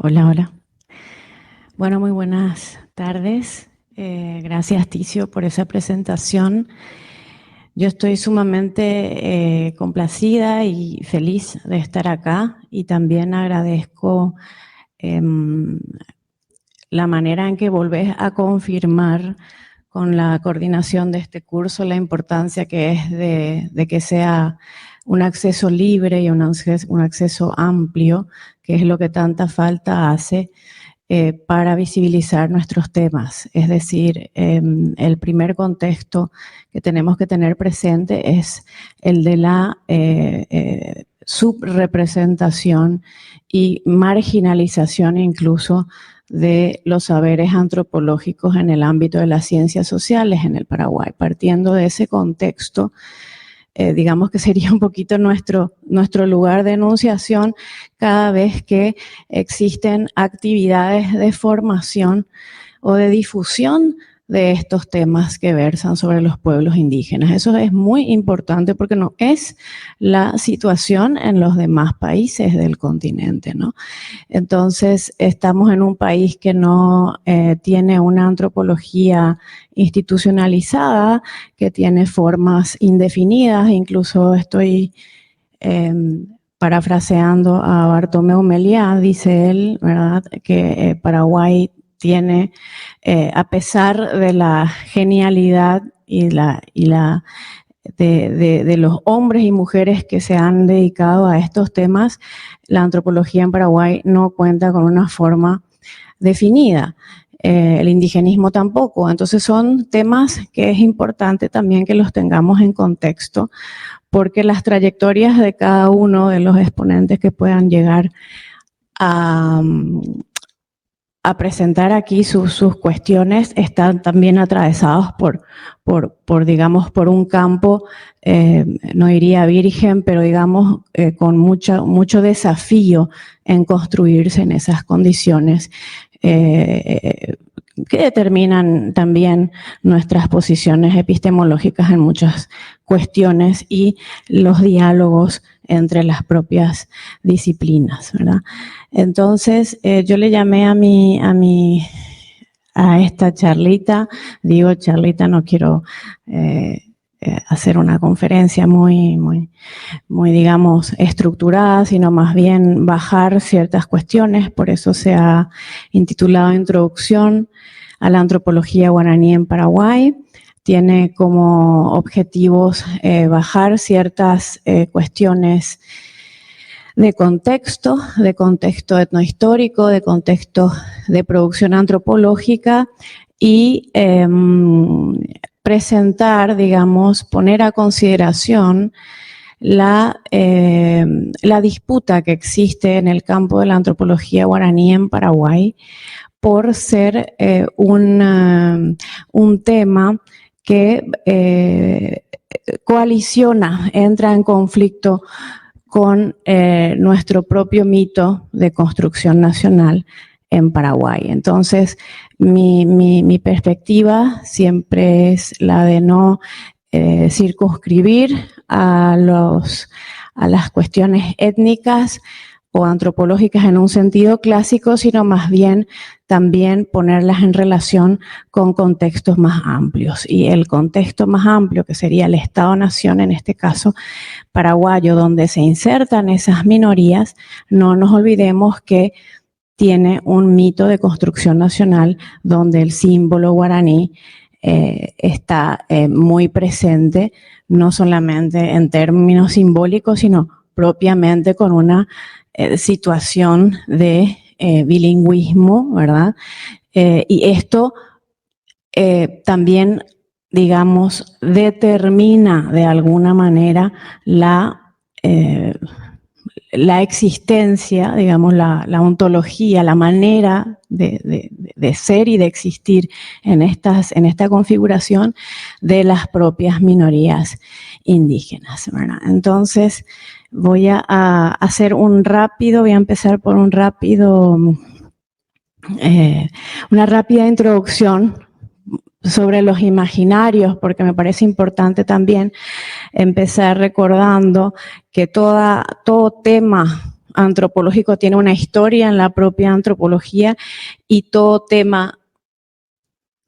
Hola, hola. Bueno, muy buenas tardes. Gracias, Ticio, por esa presentación. Yo estoy sumamente complacida y feliz de estar acá y también agradezco la manera en que volvés a confirmar con la coordinación de este curso la importancia que es de que sea un acceso libre y un acceso amplio, que es lo que tanta falta hace para visibilizar nuestros temas. Es decir, el primer contexto que tenemos que tener presente es el de la subrepresentación y marginalización incluso de los saberes antropológicos en el ámbito de las ciencias sociales en el Paraguay. Partiendo de ese contexto, digamos que sería un poquito nuestro lugar de enunciación cada vez que existen actividades de formación o de difusión de estos temas que versan sobre los pueblos indígenas. Eso es muy importante porque no es la situación en los demás países del continente, ¿no? Entonces, estamos en un país que no tiene una antropología institucionalizada, que tiene formas indefinidas. Incluso estoy parafraseando a Bartomeu Meliá, dice él, ¿verdad?, que Paraguay tiene, a pesar de la genialidad y de los hombres y mujeres que se han dedicado a estos temas, la antropología en Paraguay no cuenta con una forma definida. El indigenismo tampoco. Entonces son temas que es importante también que los tengamos en contexto, porque las trayectorias de cada uno de los exponentes que puedan llegar a presentar aquí sus cuestiones están también atravesados digamos, por un campo, no diría virgen, pero digamos con mucho desafío en construirse en esas condiciones que determinan también nuestras posiciones epistemológicas en muchas cuestiones y los diálogos entre las propias disciplinas, ¿verdad? Entonces, yo le llamé a esta charlita, digo charlita, no quiero hacer una conferencia muy, digamos, estructurada, sino más bien bajar ciertas cuestiones, por eso se ha intitulado Introducción a la Antropología Guaraní en Paraguay. Tiene como objetivos bajar ciertas cuestiones de contexto etnohistórico, de contexto de producción antropológica y presentar, digamos, poner a consideración la disputa que existe en el campo de la antropología guaraní en Paraguay por ser un tema que coaliciona, entra en conflicto con nuestro propio mito de construcción nacional en Paraguay. Entonces, mi perspectiva siempre es la de no circunscribir a las cuestiones étnicas o antropológicas en un sentido clásico, sino más bien también ponerlas en relación con contextos más amplios. Y el contexto más amplio, que sería el Estado-Nación, en este caso paraguayo, donde se insertan esas minorías, no nos olvidemos que tiene un mito de construcción nacional donde el símbolo guaraní está muy presente, no solamente en términos simbólicos, sino propiamente con una situación de bilingüismo, ¿verdad? Y esto también, digamos, determina de alguna manera la existencia, digamos, la ontología, la manera de ser y de existir en esta configuración de las propias minorías indígenas, ¿verdad? Entonces, voy a hacer voy a empezar por una rápida introducción sobre los imaginarios, porque me parece importante también empezar recordando que todo tema antropológico tiene una historia en la propia antropología y todo tema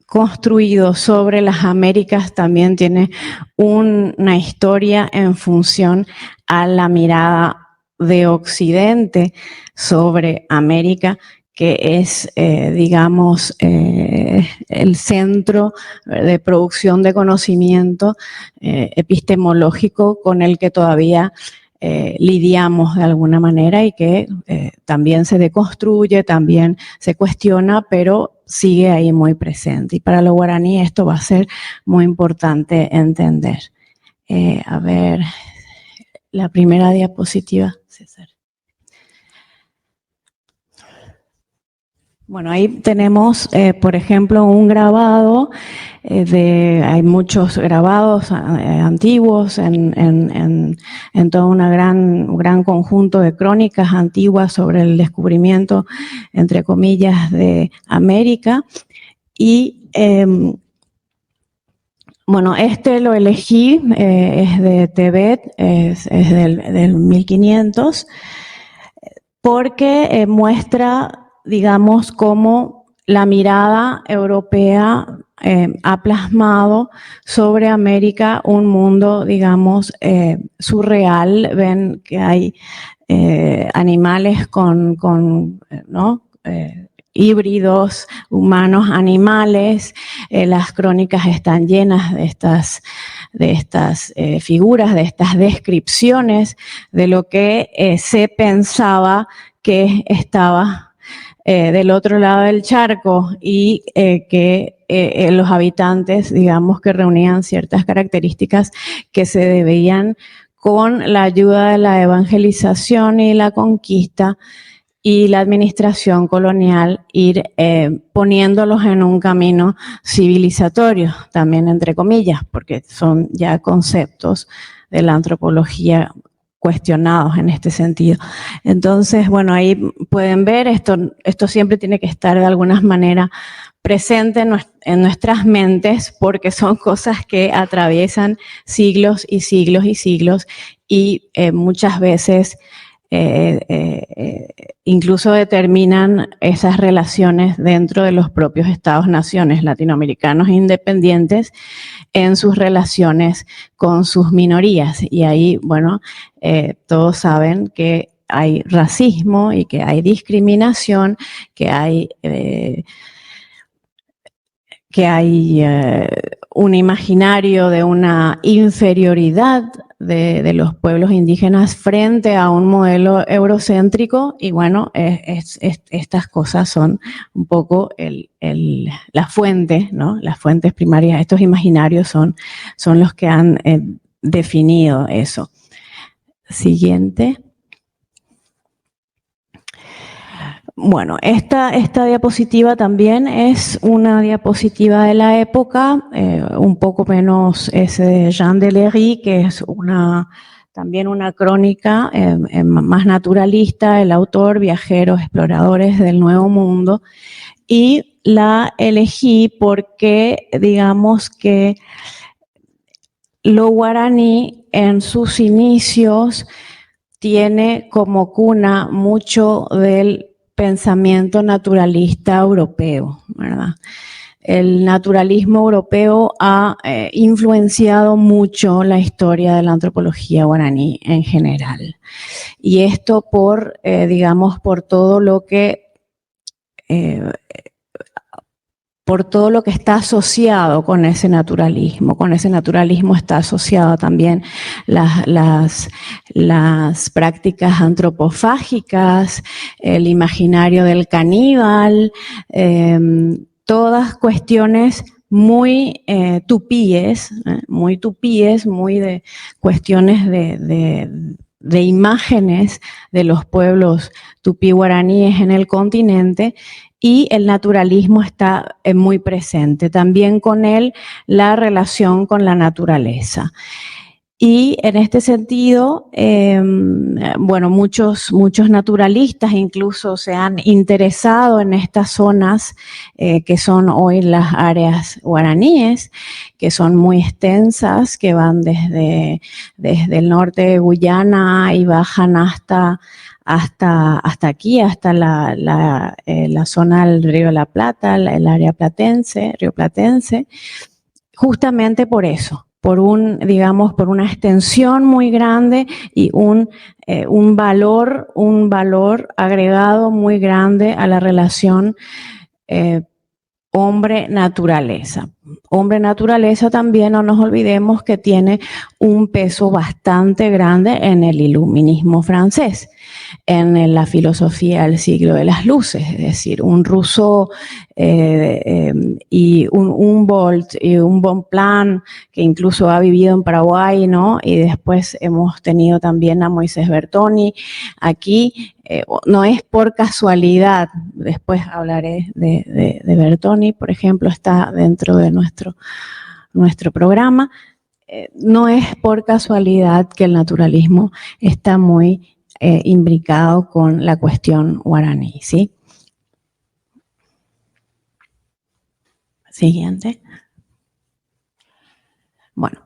construido sobre las Américas también tiene una historia en función a la mirada de Occidente sobre América, que es, digamos, el centro de producción de conocimiento epistemológico con el que todavía lidiamos de alguna manera y que también se deconstruye, también se cuestiona, pero sigue ahí muy presente. Y para los guaraníes esto va a ser muy importante entender. A ver, la primera diapositiva, César. Bueno, ahí tenemos, por ejemplo, un grabado, hay muchos grabados antiguos en todo un gran conjunto de crónicas antiguas sobre el descubrimiento, entre comillas, de América. Y bueno, este lo elegí, es de Tebet, es del 1500, porque muestra, digamos, cómo la mirada europea ha plasmado sobre América un mundo, digamos, surreal. Ven que hay animales ¿no? Híbridos, humanos, animales. Las crónicas están llenas de estas figuras, de estas descripciones de lo que se pensaba que estaba del otro lado del charco y que los habitantes, digamos, que reunían ciertas características que se debían con la ayuda de la evangelización y la conquista y la administración colonial ir poniéndolos en un camino civilizatorio, también entre comillas, porque son ya conceptos de la antropología cuestionados en este sentido. Entonces, bueno, ahí pueden ver, esto siempre tiene que estar de alguna manera presente en nuestras mentes porque son cosas que atraviesan siglos y siglos y siglos y muchas veces incluso determinan esas relaciones dentro de los propios estados-naciones latinoamericanos independientes en sus relaciones con sus minorías. Y ahí, bueno, todos saben que hay racismo y que hay discriminación, que hay un imaginario de una inferioridad de los pueblos indígenas frente a un modelo eurocéntrico y bueno, estas cosas son un poco la fuente, ¿no? Las fuentes primarias, estos imaginarios son los que han definido eso. Siguiente. Bueno, esta diapositiva también es una diapositiva de la época, un poco menos ese de Jean Delery, que es también una crónica más naturalista, el autor, viajeros, exploradores del Nuevo Mundo, y la elegí porque, digamos que lo guaraní en sus inicios tiene como cuna mucho del pensamiento naturalista europeo, ¿verdad? El naturalismo europeo ha influenciado mucho la historia de la antropología guaraní en general. Y esto digamos, por todo lo que está asociado con ese naturalismo. Con ese naturalismo está asociado también las prácticas antropofágicas, el imaginario del caníbal, todas cuestiones muy tupíes, muy de cuestiones de imágenes de los pueblos tupí guaraníes en el continente, y el naturalismo está muy presente. También con él la relación con la naturaleza. Y en este sentido, bueno, muchos naturalistas incluso se han interesado en estas zonas que son hoy las áreas guaraníes, que son muy extensas, que van desde el norte de Guyana y bajan hasta aquí, hasta la zona del Río de la Plata, el área platense, rioplatense, justamente por eso, por una extensión muy grande y un valor agregado muy grande a la relación hombre-naturaleza. Hombre-naturaleza también, no nos olvidemos que tiene un peso bastante grande en el iluminismo francés, en la filosofía del siglo de las luces, es decir, un Rousseau y un Humboldt y un Bonpland, que incluso ha vivido en Paraguay, ¿no? Y después hemos tenido también a Moisés Bertoni aquí. No es por casualidad, después hablaré de Bertoni, por ejemplo, está dentro de nuestro programa. No es por casualidad que el naturalismo está muy imbricado con la cuestión guaraní, ¿sí? Siguiente. Bueno,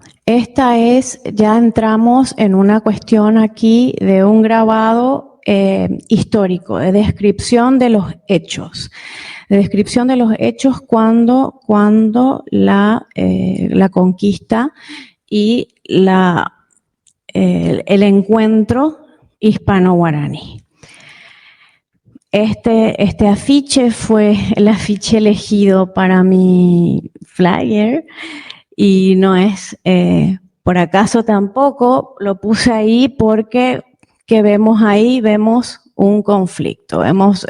ya entramos en una cuestión aquí de un grabado histórico, de descripción de los hechos. De descripción de los hechos cuando la conquista y el encuentro hispano-guaraní. Este afiche fue el afiche elegido para mi flyer y no es por acaso tampoco, lo puse ahí porque que vemos ahí, vemos un conflicto, vemos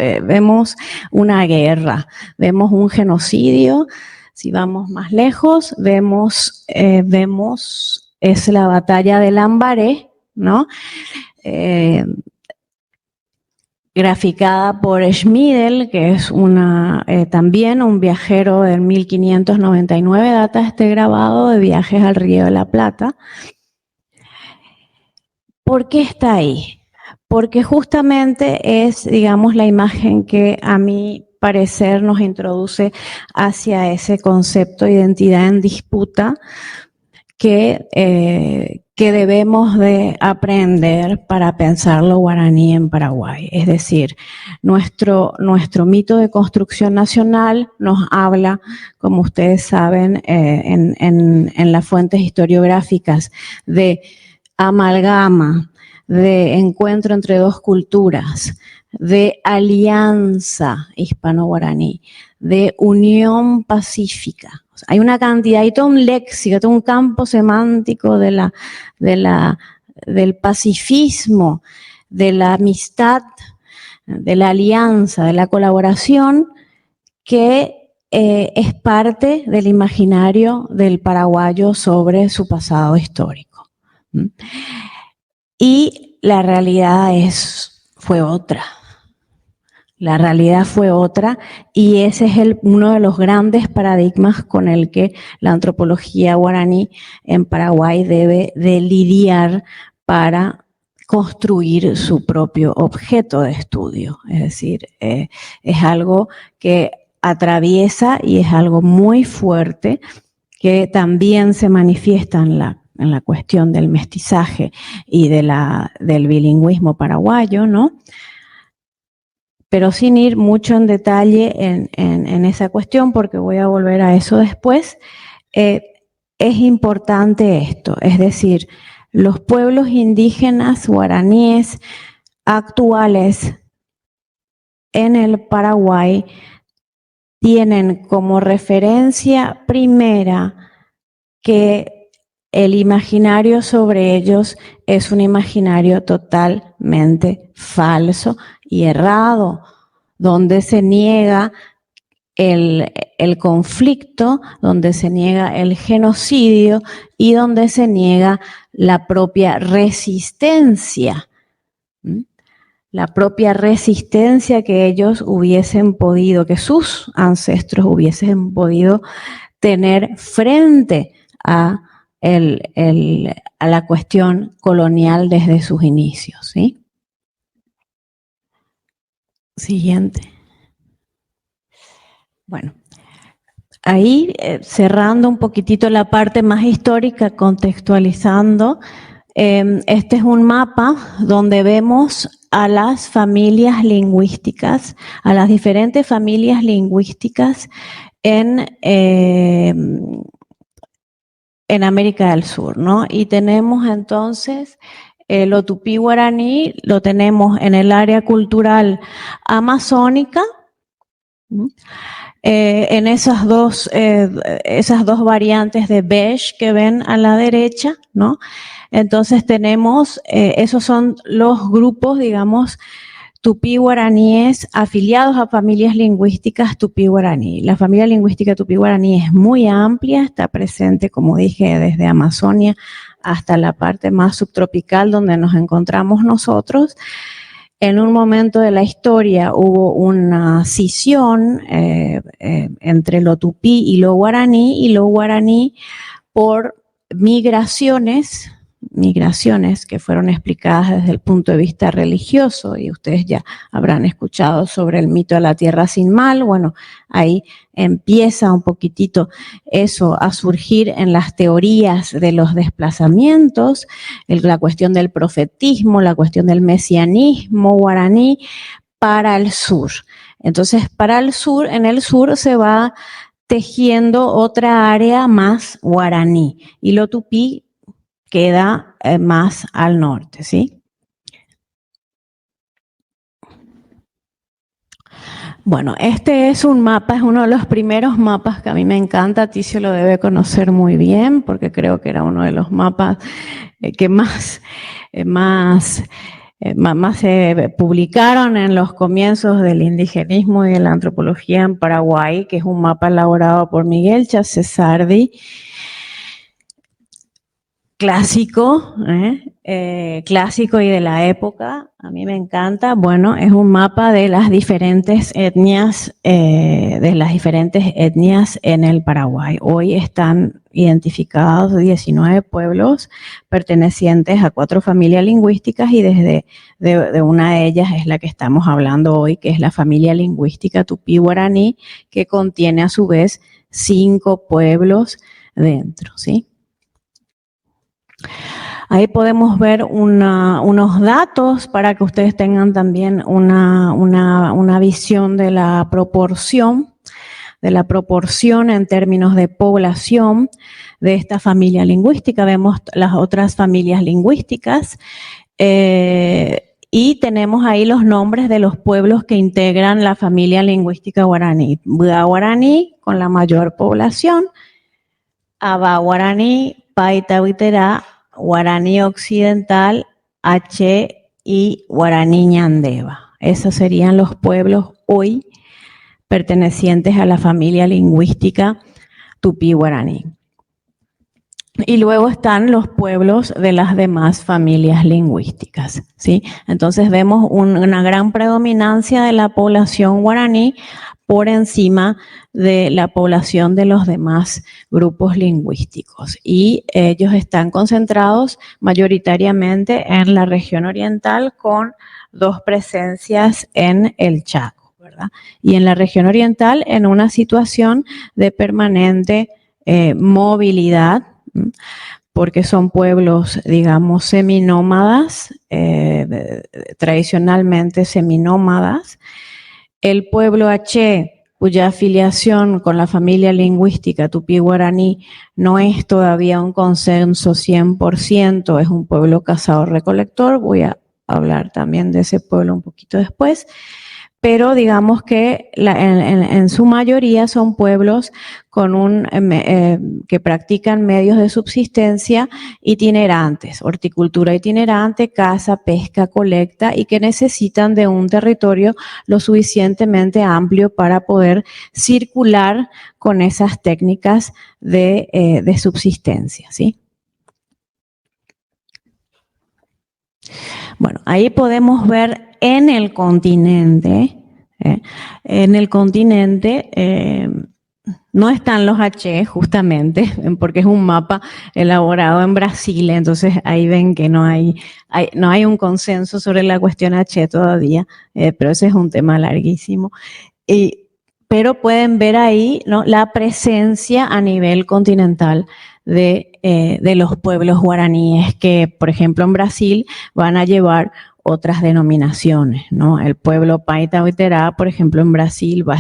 una guerra, vemos un genocidio. Si vamos más lejos, vemos es la batalla de Lambaré, ¿no? Graficada por Schmidl, que es también un viajero del 1599, data este grabado de viajes al Río de la Plata. ¿Por qué está ahí? Porque justamente es, digamos, la imagen que a mi parecer nos introduce hacia ese concepto de identidad en disputa que debemos de aprender para pensar lo guaraní en Paraguay. Es decir, nuestro mito de construcción nacional nos habla, como ustedes saben, en las fuentes historiográficas, de amalgama, de encuentro entre dos culturas, de alianza hispano-guaraní, de unión pacífica. O sea, hay una cantidad, hay todo un léxico, todo un campo semántico del pacifismo, de la amistad, de la alianza, de la colaboración, que es parte del imaginario del paraguayo sobre su pasado histórico. Y la realidad fue otra. La realidad fue otra y ese es uno de los grandes paradigmas con el que la antropología guaraní en Paraguay debe de lidiar para construir su propio objeto de estudio. Es decir, es algo que atraviesa y es algo muy fuerte que también se manifiesta en la cuestión del mestizaje y del bilingüismo paraguayo, ¿no? Pero sin ir mucho en detalle en esa cuestión, porque voy a volver a eso después, es importante esto, es decir, los pueblos indígenas guaraníes actuales en el Paraguay tienen como referencia primera que el imaginario sobre ellos es un imaginario totalmente falso y errado, donde se niega el conflicto, donde se niega el genocidio y donde se niega la propia resistencia. La propia resistencia que ellos hubiesen podido, que sus ancestros hubiesen podido tener frente a, a la cuestión colonial desde sus inicios, ¿sí? Siguiente. Bueno, ahí cerrando un poquitito la parte más histórica, contextualizando, este es un mapa donde vemos a las familias lingüísticas, a las diferentes familias lingüísticas en América del Sur, ¿no? Y tenemos entonces lo tupí guaraní, lo tenemos en el área cultural amazónica, en esas dos variantes de beige que ven a la derecha, ¿no? Entonces tenemos, esos son los grupos, digamos, tupí guaraníes afiliados a familias lingüísticas tupí guaraní. La familia lingüística tupí guaraní es muy amplia, está presente, como dije, desde Amazonia hasta la parte más subtropical donde nos encontramos nosotros. En un momento de la historia hubo una cisón entre lo tupí y lo guaraní por migraciones que fueron explicadas desde el punto de vista religioso, y ustedes ya habrán escuchado sobre el mito de la tierra sin mal. Bueno, ahí empieza un poquitito eso a surgir en las teorías de los desplazamientos, la cuestión del profetismo, la cuestión del mesianismo guaraní para el sur. Entonces, para el sur, en el sur se va tejiendo otra área más guaraní, y lo tupí queda más al norte, ¿sí? Bueno, este es un mapa, es uno de los primeros mapas que a mí me encanta. Ticio lo debe conocer muy bien porque creo que era uno de los mapas que más se publicaron en los comienzos del indigenismo y de la antropología en Paraguay, que es un mapa elaborado por Miguel Chasesardi, clásico, clásico y de la época. A mí me encanta. Bueno, es un mapa de las diferentes etnias, en el Paraguay. Hoy están identificados 19 pueblos pertenecientes a 4 familias lingüísticas, y de una de ellas es la que estamos hablando hoy, que es la familia lingüística tupí guaraní, que contiene a su vez 5 pueblos dentro, ¿sí? Ahí podemos ver unos datos para que ustedes tengan también una visión de la proporción en términos de población de esta familia lingüística. Vemos las otras familias lingüísticas y tenemos ahí los nombres de los pueblos que integran la familia lingüística guaraní. Buda guaraní, con la mayor población, Aba guaraní, Paita Huiterá, guaraní occidental, H y guaraní ñandeva. Esos serían los pueblos hoy pertenecientes a la familia lingüística tupí guaraní. Y luego están los pueblos de las demás familias lingüísticas, ¿sí? Entonces vemos una gran predominancia de la población guaraní por encima de la población de los demás grupos lingüísticos. Y ellos están concentrados mayoritariamente en la región oriental, con 2 presencias en el Chaco, ¿verdad? Y en la región oriental en una situación de permanente movilidad, porque son pueblos, digamos, seminómadas, tradicionalmente seminómadas. El pueblo H, cuya afiliación con la familia lingüística tupí guaraní no es todavía un consenso 100%, es un pueblo cazador-recolector. Voy a hablar también de ese pueblo un poquito después. pero digamos que en su mayoría son pueblos con que practican medios de subsistencia itinerantes, horticultura itinerante, caza, pesca, colecta, y que necesitan de un territorio lo suficientemente amplio para poder circular con esas técnicas de subsistencia, ¿sí? Bueno, ahí podemos ver en el continente, no están los H justamente, porque es un mapa elaborado en Brasil, entonces ahí ven que no hay un consenso sobre la cuestión H todavía, pero ese es un tema larguísimo. Pero pueden ver ahí, ¿no?, la presencia a nivel continental de los pueblos guaraníes que, por ejemplo, en Brasil van a llevar otras denominaciones, ¿no? El pueblo Paita Huiterá, por ejemplo, en Brasil va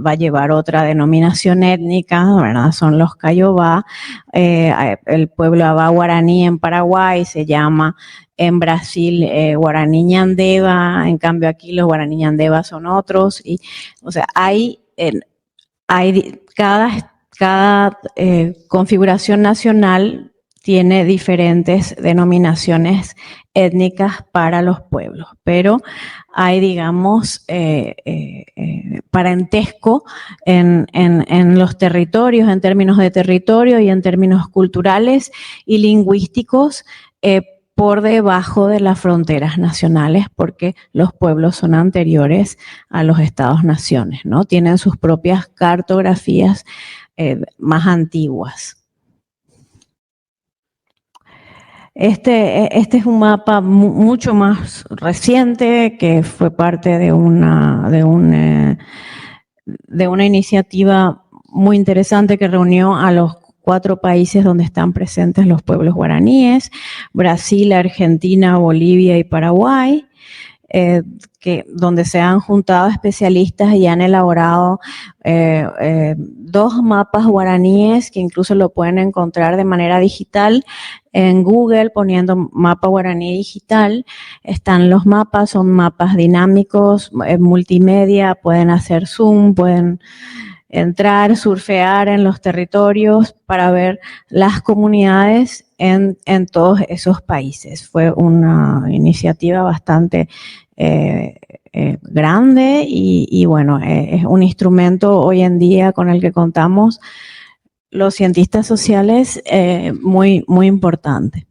a llevar otra denominación étnica, ¿verdad? Son los Cayobá. El pueblo Abá guaraní en Paraguay se llama en Brasil guaraní ñandeva, en cambio aquí los guaraní ñandeva son otros. Y, o sea, hay cada configuración nacional tiene diferentes denominaciones étnicas para los pueblos, pero hay, digamos, parentesco en los territorios, en términos de territorio y en términos culturales y lingüísticos, por debajo de las fronteras nacionales, porque los pueblos son anteriores a los estados-naciones, ¿no? Tienen sus propias cartografías más antiguas. Este es un mapa mucho más reciente que fue parte de una iniciativa muy interesante que reunió a los 4 países donde están presentes los pueblos guaraníes: Brasil, Argentina, Bolivia y Paraguay, donde se han juntado especialistas y han elaborado 2 mapas guaraníes que incluso lo pueden encontrar de manera digital en Google poniendo mapa guaraní digital. Están los mapas, son mapas dinámicos, multimedia, pueden hacer zoom, pueden entrar, surfear en los territorios para ver las comunidades en todos esos países. Fue una iniciativa bastante grande y bueno, es un instrumento hoy en día con el que contamos los cientistas sociales muy importante.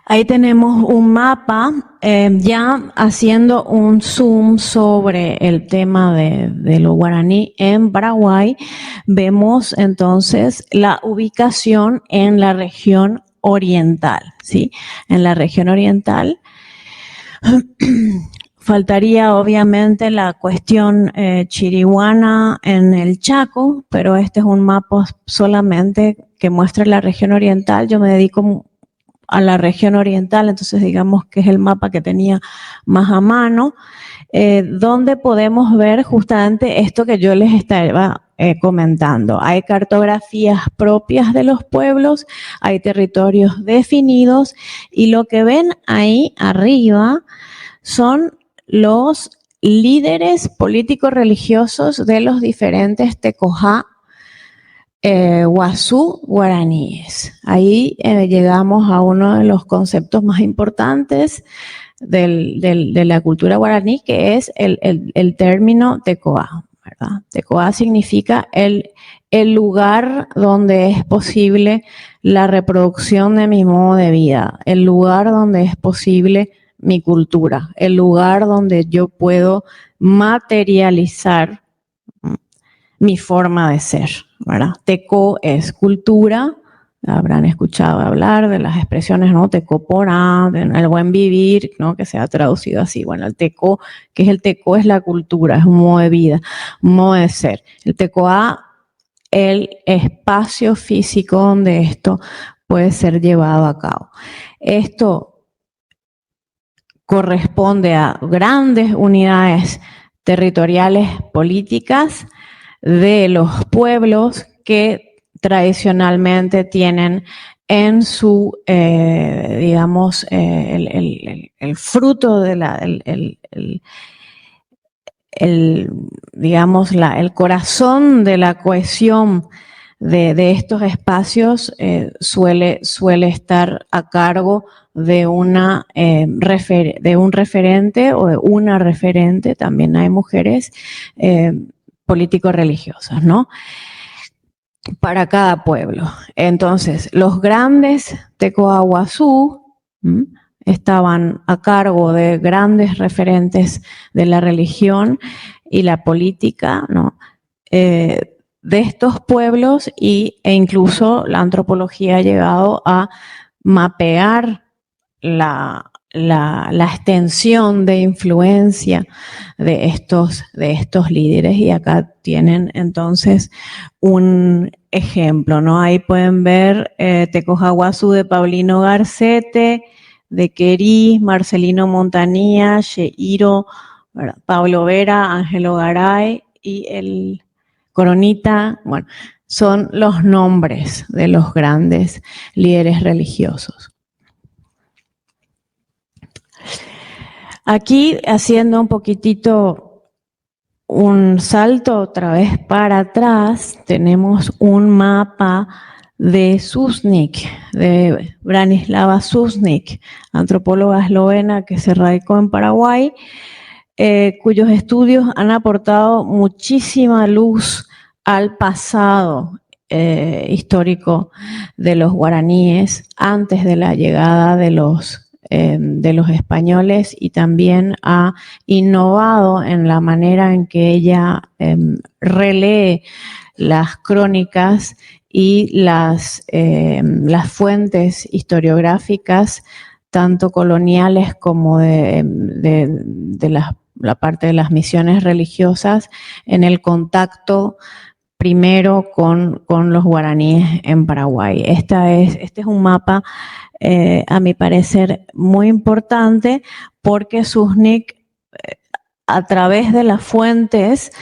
Ahí tenemos un mapa, ya haciendo un zoom sobre el tema de lo guaraní en Paraguay. Vemos entonces la ubicación en la región oriental, ¿sí? En la región oriental faltaría obviamente la cuestión chiriguana en el Chaco, pero este es un mapa solamente que muestra la región oriental. Yo me dedico a la región oriental, entonces digamos que es el mapa que tenía más a mano, donde podemos ver justamente esto que yo les estaba comentando. Hay cartografías propias de los pueblos, hay territorios definidos, y lo que ven ahí arriba son los líderes políticos religiosos de los diferentes tecojá Guazú guaraníes. Ahí llegamos a uno de los conceptos más importantes de la cultura guaraní, que es el término tecoá, ¿verdad? Tecoá significa el lugar donde es posible la reproducción de mi modo de vida, el lugar donde es posible mi cultura, el lugar donde yo puedo materializar mi forma de ser, ¿verdad? Teco es cultura, habrán escuchado hablar de las expresiones, ¿no? Tecoporá, el buen vivir, ¿no? Que se ha traducido así. Bueno, el teco, ¿qué es el teco? Es la cultura, es un modo de vida, un modo de ser. El tecoá, el espacio físico donde esto puede ser llevado a cabo. Esto corresponde a grandes unidades territoriales políticas de los pueblos que tradicionalmente tienen en su, digamos, el fruto de digamos, el corazón de la cohesión de estos espacios suele estar a cargo de un referente o de una referente, también hay mujeres político-religiosas, ¿no? Para cada pueblo. Entonces, los grandes Tecoaguazú estaban a cargo de grandes referentes de la religión y la política, ¿no? De estos pueblos e incluso la antropología ha llegado a mapear la extensión de influencia de estos líderes, y acá tienen entonces un ejemplo, ¿no? Ahí pueden ver Tecojaguazú de Paulino Garcete, de Querí, Marcelino Montanía, Sheiro, Pablo Vera, Ángelo Garay y el Coronita. Bueno, son los nombres de los grandes líderes religiosos. Aquí, haciendo un poquitito un salto otra vez para atrás, tenemos un mapa de Susnik, de Branislava Susnik, antropóloga eslovena que se radicó en Paraguay, cuyos estudios han aportado muchísima luz al pasado histórico de los guaraníes antes de la llegada de los españoles, y también ha innovado en la manera en que ella relee las crónicas y las fuentes historiográficas, tanto coloniales como de la parte de las misiones religiosas, en el contacto primero con los guaraníes en Paraguay. Este es un mapa, a mi parecer, muy importante, porque Susnik, a través de las fuentes,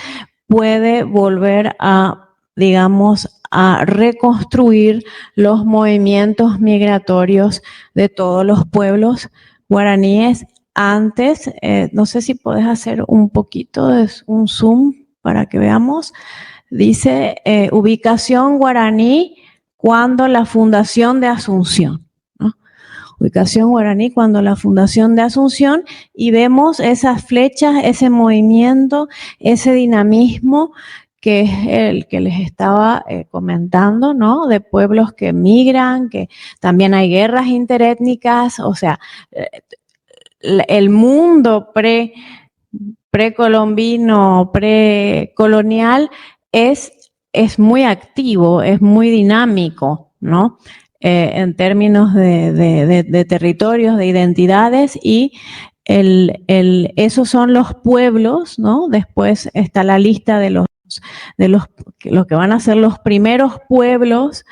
puede volver a, digamos, a reconstruir los movimientos migratorios de todos los pueblos guaraníes antes. No sé si podés hacer un poquito de un zoom para que veamos. Dice ubicación guaraní cuando la fundación de Asunción, ¿no? Ubicación guaraní cuando la fundación de Asunción, y vemos esas flechas, ese movimiento, ese dinamismo que es el que les estaba comentando, ¿no? De pueblos que migran, que también hay guerras interétnicas, o sea, el mundo precolombino, precolonial es muy activo, es muy dinámico, ¿no? En términos de territorios, de identidades, y esos son los pueblos, ¿no? Después está la lista de los que van a ser los primeros pueblos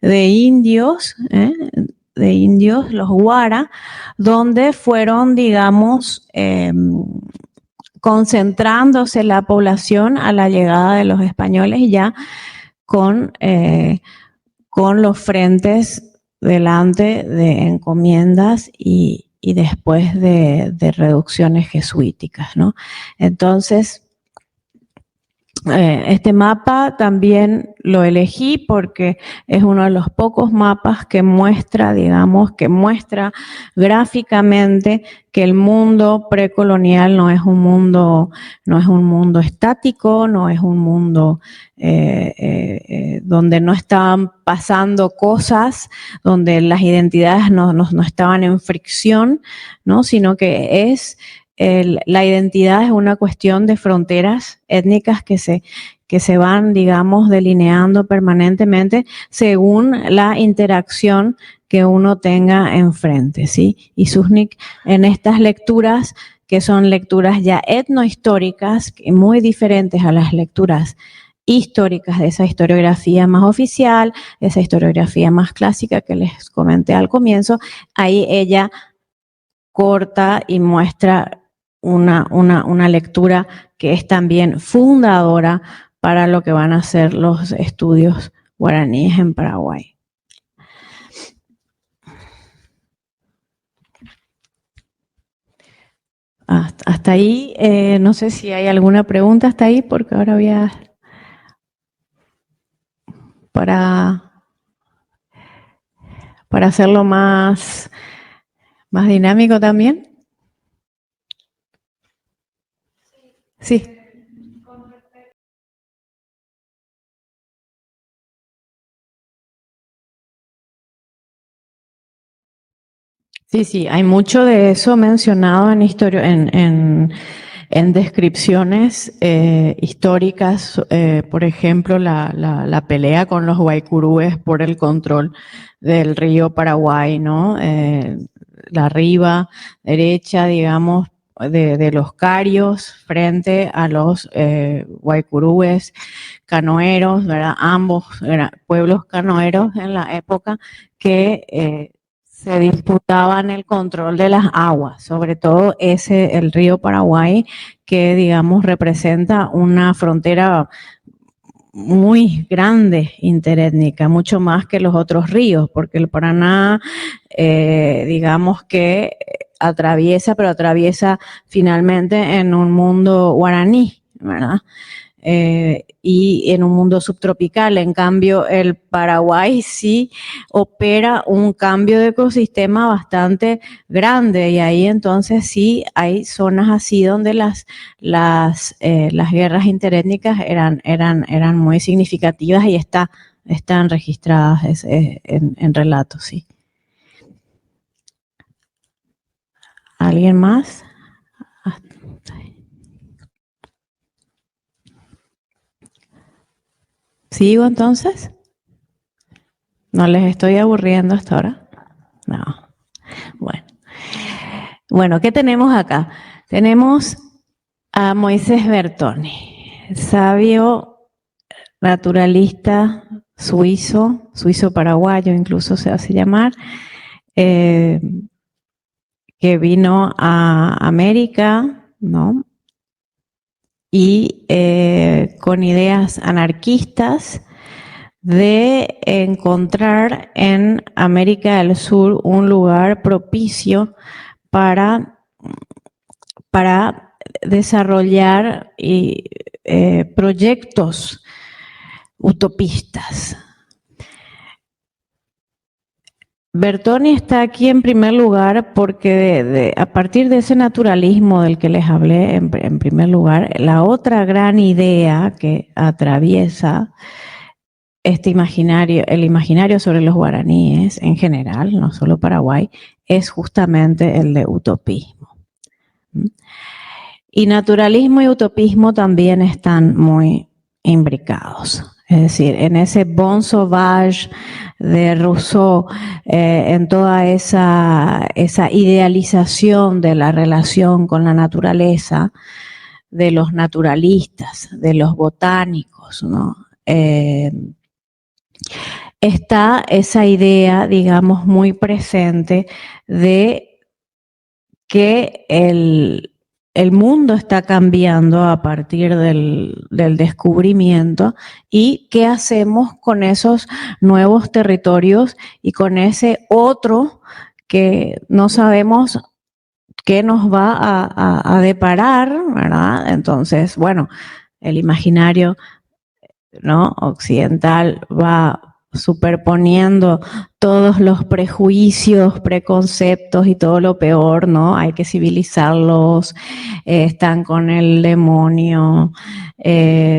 de indios, los Guara, donde fueron, digamos, concentrándose la población a la llegada de los españoles, ya con los frentes delante de encomiendas y después de reducciones jesuíticas, ¿no? Entonces, este mapa también lo elegí porque es uno de los pocos mapas que muestra, digamos, que muestra gráficamente que el mundo precolonial no es un mundo estático, no es un mundo donde no estaban pasando cosas, donde las identidades no estaban en fricción, ¿no? Sino que la identidad es una cuestión de fronteras étnicas que se van, digamos, delineando permanentemente según la interacción que uno tenga enfrente, ¿sí? Y Susnik, en estas lecturas, que son lecturas ya etnohistóricas, muy diferentes a las lecturas históricas de esa historiografía más oficial, esa historiografía más clásica que les comenté al comienzo, ahí ella corta y muestra una lectura que es también fundadora para lo que van a ser los estudios guaraníes en Paraguay. Hasta ahí, no sé si hay alguna pregunta hasta ahí, porque ahora voy a... Para hacerlo más dinámico también. Sí. Sí, sí, hay mucho de eso mencionado en en descripciones históricas, por ejemplo, la pelea con los guaycurúes por el control del río Paraguay, ¿no? La riba derecha, digamos, de los carios frente a los guaycurúes canoeros, ¿verdad? Ambos pueblos canoeros en la época que se disputaban el control de las aguas, sobre todo el río Paraguay, que digamos representa una frontera muy grande interétnica, mucho más que los otros ríos, porque el Paraná, digamos que pero atraviesa finalmente en un mundo guaraní, ¿verdad? Y en un mundo subtropical. En cambio, el Paraguay sí opera un cambio de ecosistema bastante grande y ahí entonces sí hay zonas así donde las guerras interétnicas eran muy significativas y están registradas en relatos, sí. ¿Alguien más? ¿Sigo entonces? ¿No les estoy aburriendo hasta ahora? No. Bueno. Bueno, ¿qué tenemos acá? Tenemos a Moisés Bertoni, sabio naturalista suizo paraguayo incluso se hace llamar, que vino a América, ¿no? Y con ideas anarquistas de encontrar en América del Sur un lugar propicio para desarrollar proyectos utopistas. Bertoni está aquí en primer lugar porque a partir de ese naturalismo del que les hablé en primer lugar, la otra gran idea que atraviesa el imaginario sobre los guaraníes en general, no solo Paraguay, es justamente el de utopismo. Y naturalismo y utopismo también están muy imbricados. Es decir, en ese Bon Sauvage de Rousseau, en toda esa idealización de la relación con la naturaleza, de los naturalistas, de los botánicos, ¿no? Está esa idea, digamos, muy presente de que el mundo está cambiando a partir del descubrimiento y qué hacemos con esos nuevos territorios y con ese otro que no sabemos qué nos va a deparar, ¿verdad? Entonces, bueno, el imaginario, ¿no? occidental va superponiendo todos los prejuicios, preconceptos y todo lo peor, ¿no? Hay que civilizarlos, están con el demonio,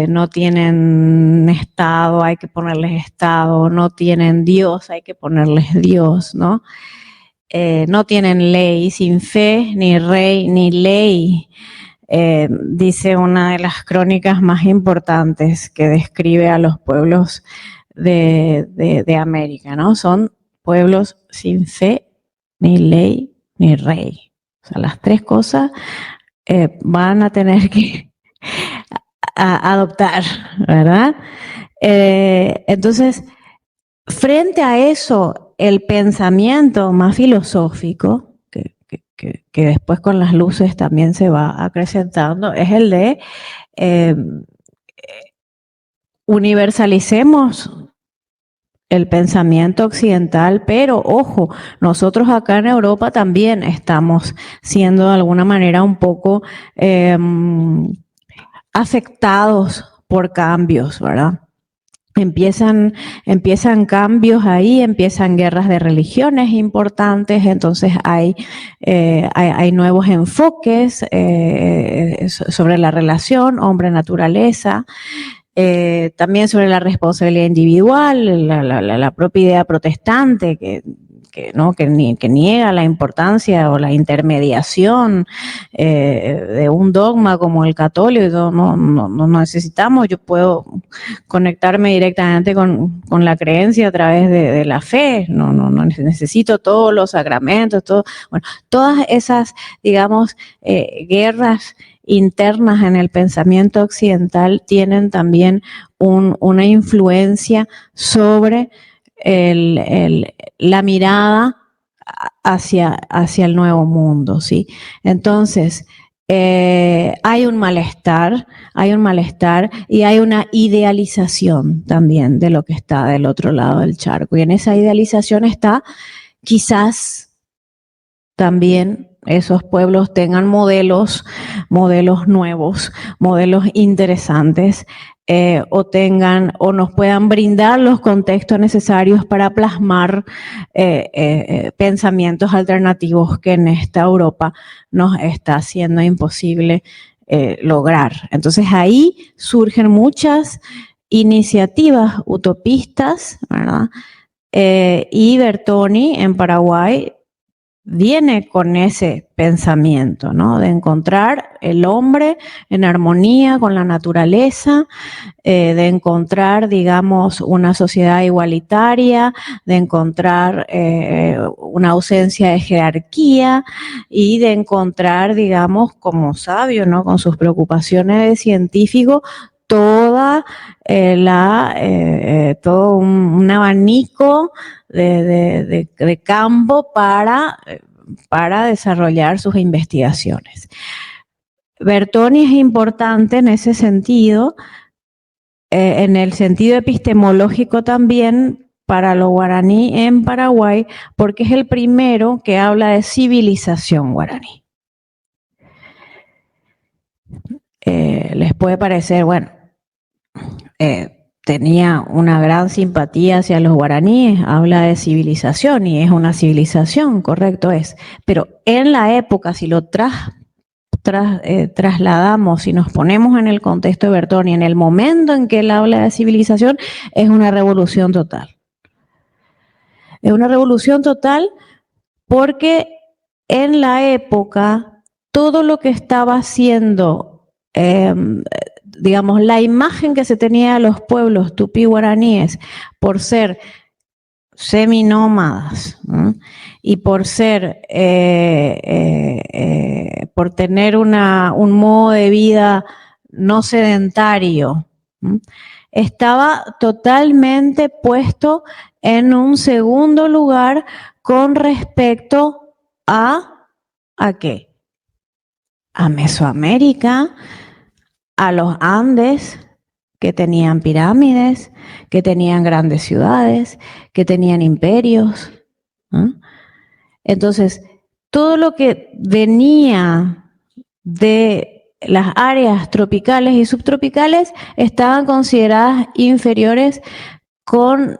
no tienen Estado, hay que ponerles Estado, no tienen Dios, hay que ponerles Dios, ¿no? No tienen ley, sin fe, ni rey, ni ley. Dice una de las crónicas más importantes que describe a los pueblos de América, ¿no? Son pueblos sin fe, ni ley, ni rey. O sea, las tres cosas van a tener que adoptar, ¿verdad? Entonces, frente a eso, el pensamiento más filosófico, que después con las luces también se va acrecentando, es el de universalicemos el pensamiento occidental, pero ojo, nosotros acá en Europa también estamos siendo de alguna manera un poco afectados por cambios, ¿verdad? Empiezan cambios ahí, empiezan guerras de religiones importantes, entonces hay nuevos enfoques sobre la relación hombre-naturaleza, también sobre la responsabilidad individual, la propia idea protestante que niega la importancia o la intermediación de un dogma como el católico. No necesitamos, yo puedo conectarme directamente con la creencia a través de la fe, no necesito todos los sacramentos, todas esas, digamos, guerras internas en el pensamiento occidental tienen también una influencia sobre la mirada hacia el nuevo mundo, ¿sí? Entonces, hay un malestar y hay una idealización también de lo que está del otro lado del charco. Y en esa idealización está quizás también esos pueblos tengan modelos nuevos, modelos interesantes, o nos puedan brindar los contextos necesarios para plasmar pensamientos alternativos que en esta Europa nos está haciendo imposible lograr. Entonces ahí surgen muchas iniciativas utopistas, ¿verdad? Y Bertoni en Paraguay viene con ese pensamiento, ¿no? De encontrar el hombre en armonía con la naturaleza, de encontrar, digamos, una sociedad igualitaria, de encontrar una ausencia de jerarquía y de encontrar, digamos, como sabio, ¿no? Con sus preocupaciones de científico, todo un abanico de campo para desarrollar sus investigaciones. Bertoni es importante en ese sentido, en el sentido epistemológico también para los guaraní en Paraguay, porque es el primero que habla de civilización guaraní. Les puede parecer, bueno, tenía una gran simpatía hacia los guaraníes, habla de civilización y es una civilización, correcto es, pero en la época, si lo trasladamos, si nos ponemos en el contexto de Bertoni, en el momento en que él habla de civilización, es una revolución total. Es una revolución total porque en la época todo lo que estaba haciendo digamos, la imagen que se tenía de los pueblos tupí guaraníes por ser seminómadas, ¿no? Y por ser, por tener un modo de vida no sedentario, ¿no? Estaba totalmente puesto en un segundo lugar con respecto ¿a qué? A Mesoamérica, a los Andes, que tenían pirámides, que tenían grandes ciudades, que tenían imperios, ¿no? Entonces, todo lo que venía de las áreas tropicales y subtropicales estaban consideradas inferiores con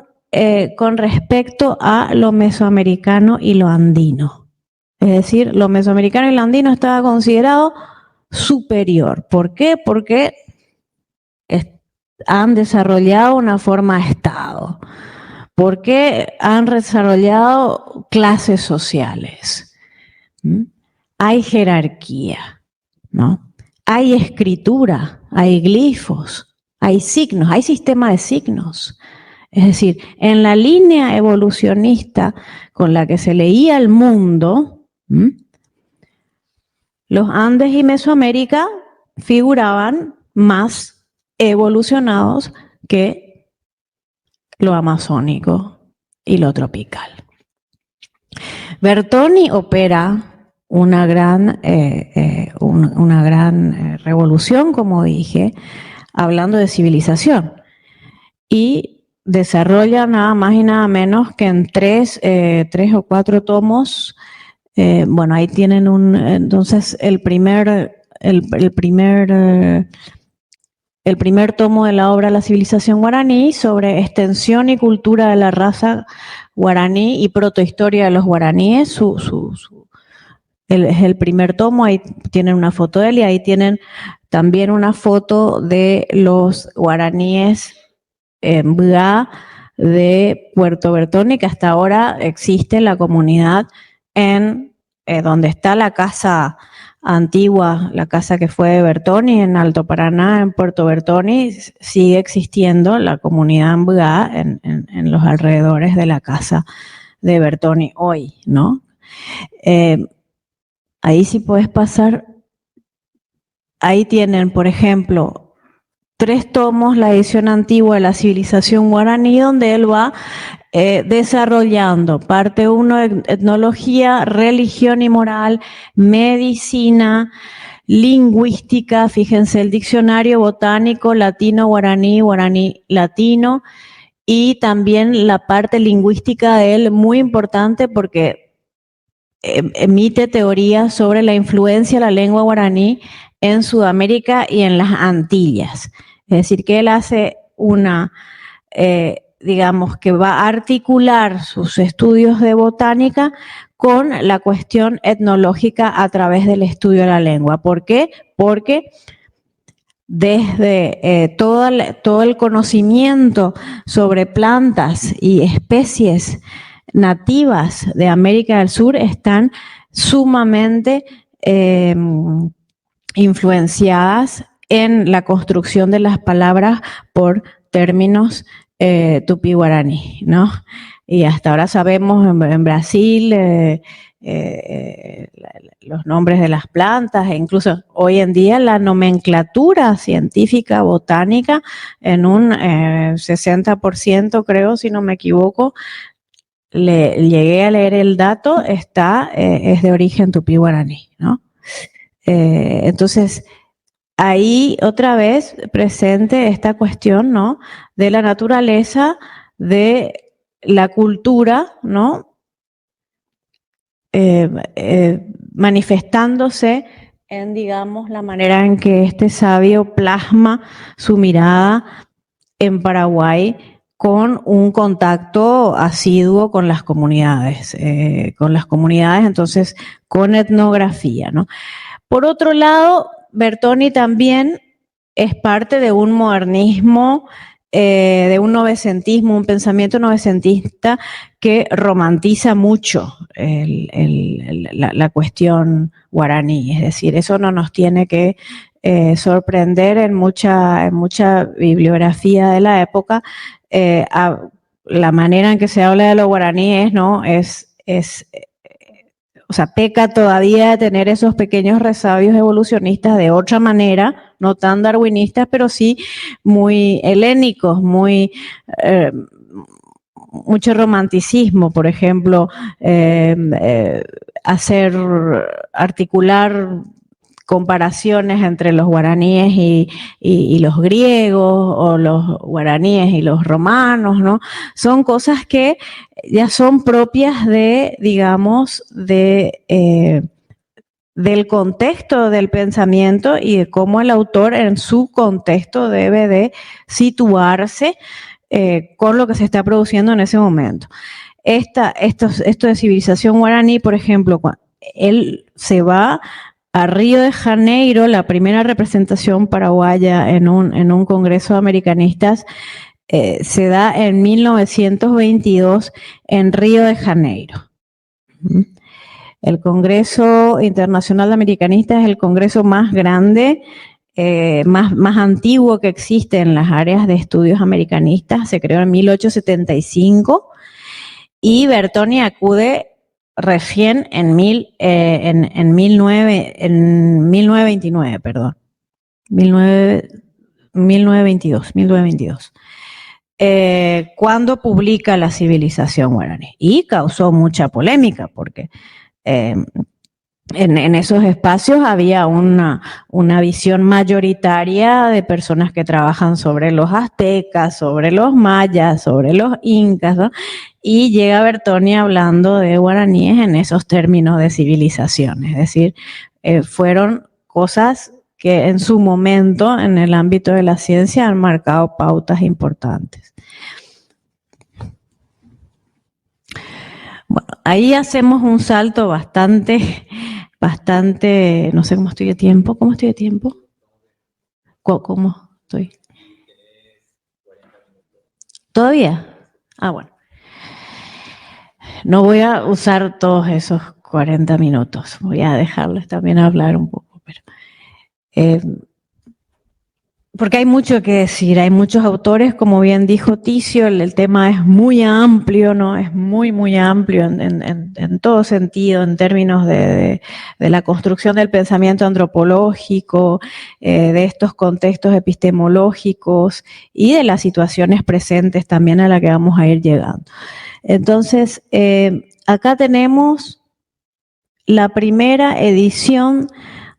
respecto a lo mesoamericano y lo andino. Es decir, lo mesoamericano y lo andino estaba considerado superior. ¿Por qué? Porque han desarrollado una forma de Estado, porque han desarrollado clases sociales. Hay jerarquía, ¿no? Hay escritura, hay glifos, hay signos, hay sistema de signos. Es decir, en la línea evolucionista con la que se leía el mundo, los Andes y Mesoamérica figuraban más evolucionados que lo amazónico y lo tropical. Bertoni opera una gran revolución, como dije, hablando de civilización. Y desarrolla nada más y nada menos que en tres o cuatro tomos. Bueno, ahí tienen entonces el primer tomo de la obra La civilización guaraní sobre extensión y cultura de la raza guaraní y protohistoria de los guaraníes. Es el primer tomo, ahí tienen una foto de él y ahí tienen también una foto de los guaraníes en Bgá de Puerto Bertoni, que hasta ahora existe la comunidad en donde está la casa antigua, la casa que fue de Bertoni, en Alto Paraná, en Puerto Bertoni, sigue existiendo la comunidad en Bgá en los alrededores de la casa de Bertoni hoy, ¿no? Ahí sí puedes pasar, ahí tienen, por ejemplo, 3 tomos, la edición antigua de la civilización guaraní, donde él va desarrollando parte 1, etnología, religión y moral, medicina, lingüística, fíjense el diccionario botánico, latino, guaraní, guaraní, latino, y también la parte lingüística de él, muy importante porque emite teorías sobre la influencia de la lengua guaraní en Sudamérica y en las Antillas. Es decir, que él hace digamos que va a articular sus estudios de botánica con la cuestión etnológica a través del estudio de la lengua. ¿Por qué? Porque desde todo el conocimiento sobre plantas y especies nativas de América del Sur están sumamente influenciadas en la construcción de las palabras por términos tupí-guaraní, ¿no? Y hasta ahora sabemos en Brasil los nombres de las plantas e incluso hoy en día la nomenclatura científica botánica en un 60%, creo, si no me equivoco, llegué a leer el dato, es de origen tupí-guaraní, ¿no? Entonces, ahí otra vez presente esta cuestión, ¿no? De la naturaleza, de la cultura, ¿no? Manifestándose en, digamos, la manera en que este sabio plasma su mirada en Paraguay con un contacto asiduo con las comunidades, entonces con etnografía, ¿no? Por otro lado, Bertoni también es parte de un modernismo, de un novecentismo, un pensamiento novecentista que romantiza mucho la cuestión guaraní. Es decir, eso no nos tiene que sorprender en mucha bibliografía de la época. La manera en que se habla de los guaraníes, ¿no? O sea, peca todavía de tener esos pequeños resabios evolucionistas de otra manera, no tan darwinistas, pero sí muy helénicos, mucho romanticismo, por ejemplo, articular comparaciones entre los guaraníes y los griegos, o los guaraníes y los romanos, ¿no? Son cosas que ya son propias de, digamos, del contexto del pensamiento y de cómo el autor en su contexto debe de situarse con lo que se está produciendo en ese momento. Esto de civilización guaraní, por ejemplo, él se va a Río de Janeiro, la primera representación paraguaya en un congreso de americanistas se da en 1922 en Río de Janeiro. El Congreso Internacional de Americanistas es el congreso más grande, más antiguo que existe en las áreas de estudios americanistas. Se creó en 1875 y Bertoni acude recién en 1929, perdón. 1922. Cuando publica La civilización guaraní. Y causó mucha polémica porque en esos espacios había una visión mayoritaria de personas que trabajan sobre los aztecas, sobre los mayas, sobre los incas, ¿no? Y llega Bertoni hablando de guaraníes en esos términos de civilización, es decir, fueron cosas que en su momento en el ámbito de la ciencia han marcado pautas importantes. Bueno, ahí hacemos un salto bastante, no sé cómo estoy de tiempo. ¿Cómo estoy de tiempo? ¿Cómo estoy? ¿Todavía? Ah, bueno. No voy a usar todos esos 40 minutos. Voy a dejarles también hablar un poco. Pero, porque hay mucho que decir, hay muchos autores, como bien dijo Ticio, el tema es muy amplio, ¿no? Es muy amplio en todo sentido, en términos de la construcción del pensamiento antropológico, de estos contextos epistemológicos y de las situaciones presentes también a las que vamos a ir llegando. Entonces, acá tenemos la primera edición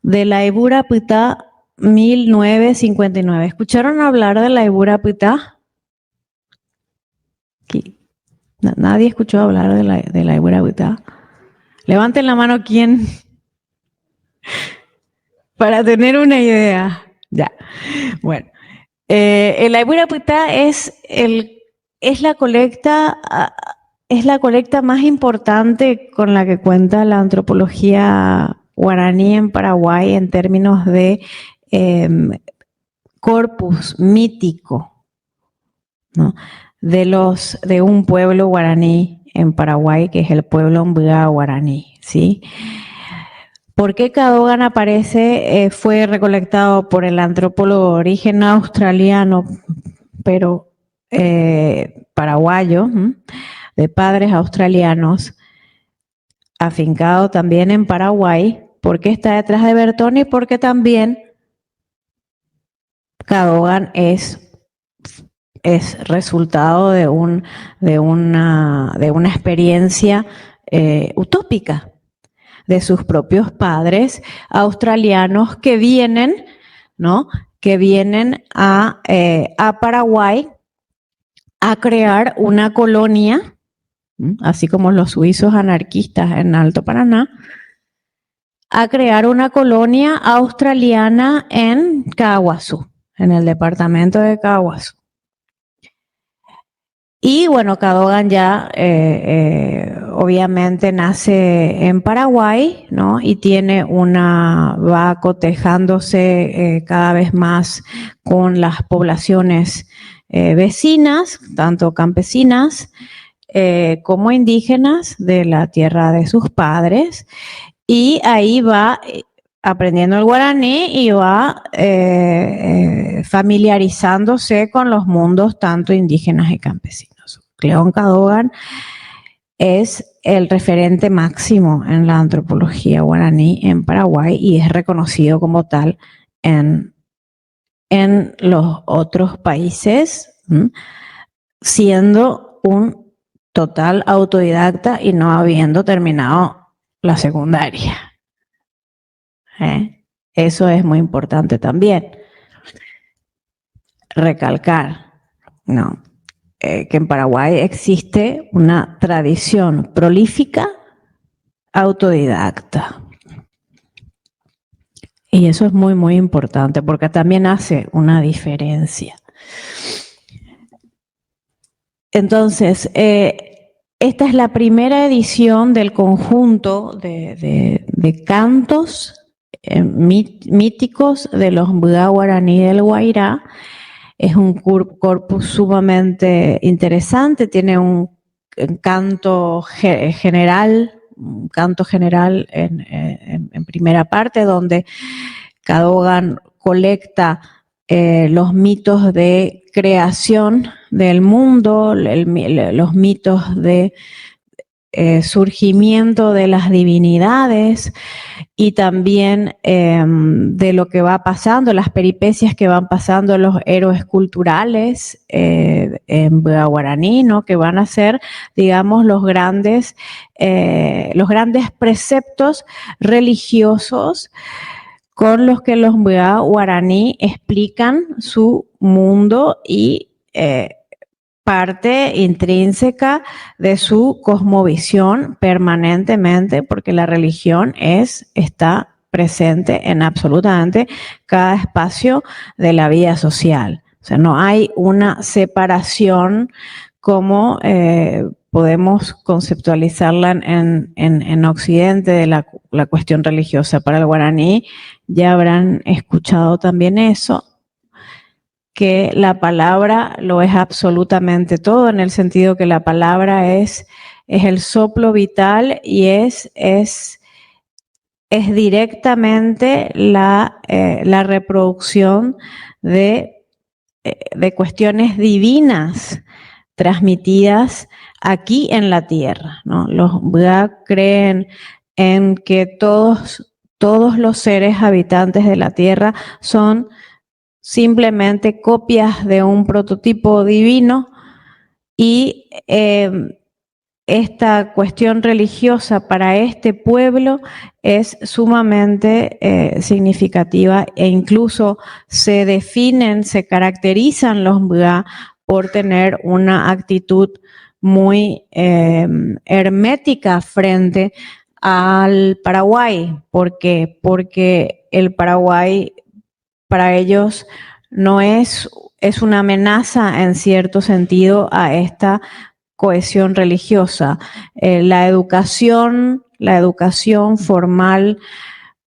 de la Ebura Pitá 1959. ¿Escucharon hablar de la Ebura Pitá? ¿Nadie escuchó hablar de la Ebura Pitá? Levanten la mano quién, para tener una idea. Ya, bueno. La Ebura Pitá es la colecta más importante con la que cuenta la antropología guaraní en Paraguay en términos de corpus mítico, ¿no? de un pueblo guaraní en Paraguay, que es el pueblo Mbga guaraní, ¿sí? ¿Por qué Cadogan aparece? Fue recolectado por el antropólogo de origen australiano, pero paraguayo, de padres australianos, afincado también en Paraguay. ¿Por qué está detrás de Bertoni? Porque también Cadogan es resultado de una experiencia utópica de sus propios padres australianos que vienen, ¿no? Que vienen a Paraguay a crear una colonia, así como los suizos anarquistas en Alto Paraná, a crear una colonia australiana en Caaguazú, en el departamento de Caaguazú. Y bueno, Cadogan ya obviamente nace en Paraguay, ¿no? Y va cotejándose cada vez más con las poblaciones vecinas, tanto campesinas como indígenas de la tierra de sus padres. Y ahí va aprendiendo el guaraní y va familiarizándose con los mundos tanto indígenas y campesinos. León Cadogan es el referente máximo en la antropología guaraní en Paraguay y es reconocido como tal en los otros países, siendo un total autodidacta y no habiendo terminado la secundaria. Eso es muy importante también. Recalcar, ¿no? Que en Paraguay existe una tradición prolífica autodidacta. Y eso es muy importante porque también hace una diferencia. Entonces, esta es la primera edición del conjunto de cantos míticos de los Mbga guaraní del Guairá. Es un corpus sumamente interesante, tiene un canto general en primera parte, donde Cadogan colecta los mitos de creación del mundo, los mitos de surgimiento de las divinidades y también de lo que va pasando, las peripecias que van pasando los héroes culturales en guaraní, ¿no? Que van a ser, digamos, los grandes preceptos religiosos con los que los guaraní explican su mundo y parte intrínseca de su cosmovisión permanentemente, porque la religión está presente en absolutamente cada espacio de la vida social. O sea, no hay una separación como podemos conceptualizarla en Occidente de la cuestión religiosa. Para el guaraní ya habrán escuchado también eso, que la palabra lo es absolutamente todo, en el sentido que la palabra es el soplo vital y es directamente la reproducción de cuestiones divinas transmitidas aquí en la tierra, ¿no? Los Buda creen en que todos los seres habitantes de la tierra son simplemente copias de un prototipo divino y esta cuestión religiosa para este pueblo es sumamente significativa e incluso se definen, se caracterizan los Buda por tener una actitud muy hermética frente al Paraguay. ¿Por qué? Porque el Paraguay para ellos no es una amenaza en cierto sentido a esta cohesión religiosa. La educación formal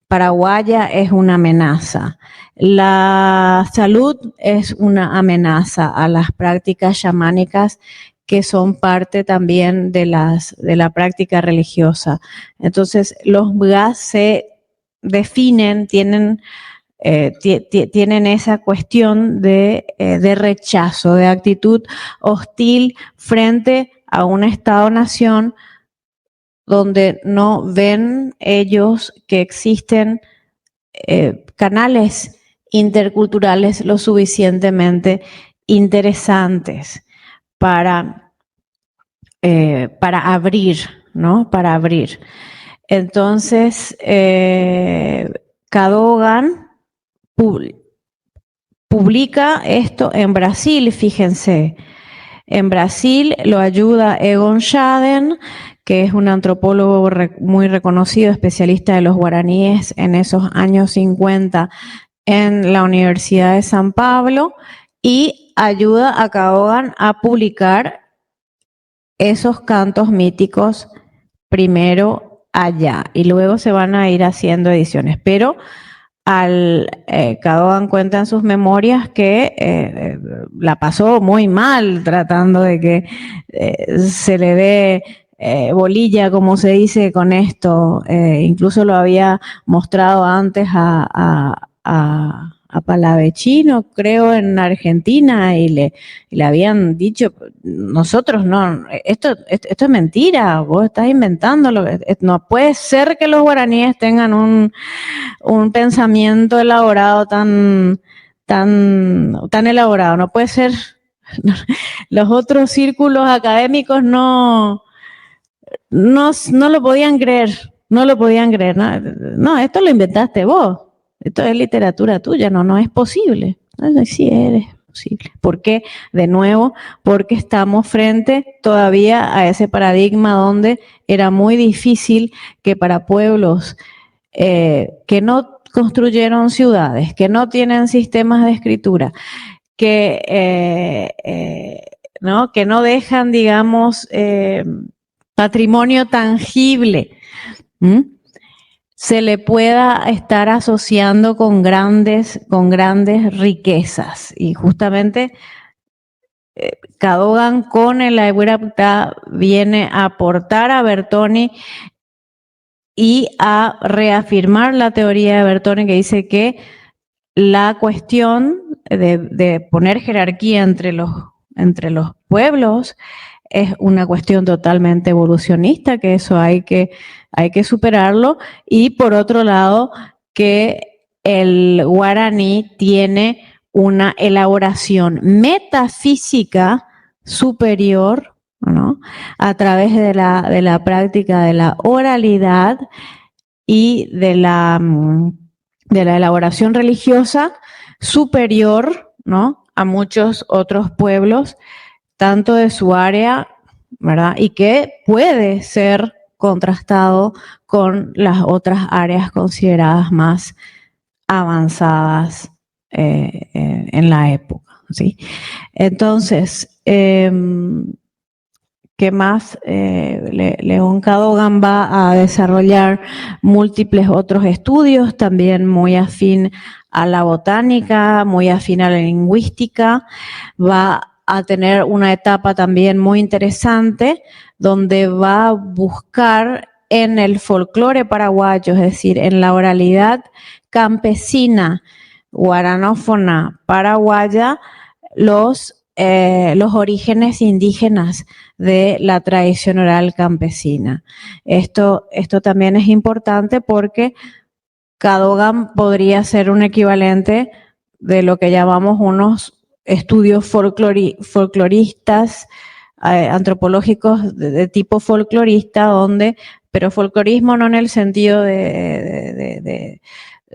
paraguaya es una amenaza. La salud es una amenaza a las prácticas chamánicas que son parte también de la práctica religiosa. Entonces, los Budas se definen, tienen esa cuestión de rechazo, de actitud hostil frente a un Estado-nación donde no ven ellos que existen canales interculturales lo suficientemente interesantes para abrir, ¿no? Para abrir. Entonces, Cadogan publica esto en Brasil, fíjense. En Brasil lo ayuda Egon Schaden, que es un antropólogo muy reconocido, especialista de los guaraníes en esos años 50 en la Universidad de San Pablo, y ayuda a Cadogan a publicar esos cantos míticos primero allá y luego se van a ir haciendo ediciones. Pero Cadogan cuenta en sus memorias que la pasó muy mal tratando de que se le dé bolilla, como se dice, con esto. Incluso lo había mostrado antes a Palavecino, creo, en Argentina, y le habían dicho, nosotros no, esto es mentira, vos estás inventándolo, no puede ser que los guaraníes tengan un pensamiento elaborado tan elaborado, no puede ser. Los otros círculos académicos no lo podían creer, no lo podían creer. No, esto lo inventaste vos, esto es literatura tuya, no es posible. Sí, es posible. ¿Por qué? De nuevo, porque estamos frente todavía a ese paradigma donde era muy difícil que para pueblos que no construyeron ciudades, que no tienen sistemas de escritura, que no dejan, digamos, patrimonio tangible, se le pueda estar asociando con grandes riquezas. Y justamente Cadogan con el Aiguiraptá viene a aportar a Bertoni y a reafirmar la teoría de Bertoni, que dice que la cuestión de poner jerarquía entre los pueblos es una cuestión totalmente evolucionista, que eso hay que superarlo, y por otro lado, que el guaraní tiene una elaboración metafísica superior, ¿no?, a través de la práctica de la oralidad y de la elaboración religiosa superior, ¿no?, a muchos otros pueblos, tanto de su área, ¿verdad?, y que puede ser contrastado con las otras áreas consideradas más avanzadas en la época, ¿sí? Entonces, ¿qué más? León Cadogan va a desarrollar múltiples otros estudios, también muy afín a la botánica, muy afín a la lingüística. Va a tener una etapa también muy interesante donde va a buscar en el folclore paraguayo, es decir, en la oralidad campesina, guaranófona paraguaya, los orígenes indígenas de la tradición oral campesina. Esto también es importante porque Cadogan podría ser un equivalente de lo que llamamos unos estudios folcloristas, antropológicos de tipo folclorista, pero folclorismo no en el sentido de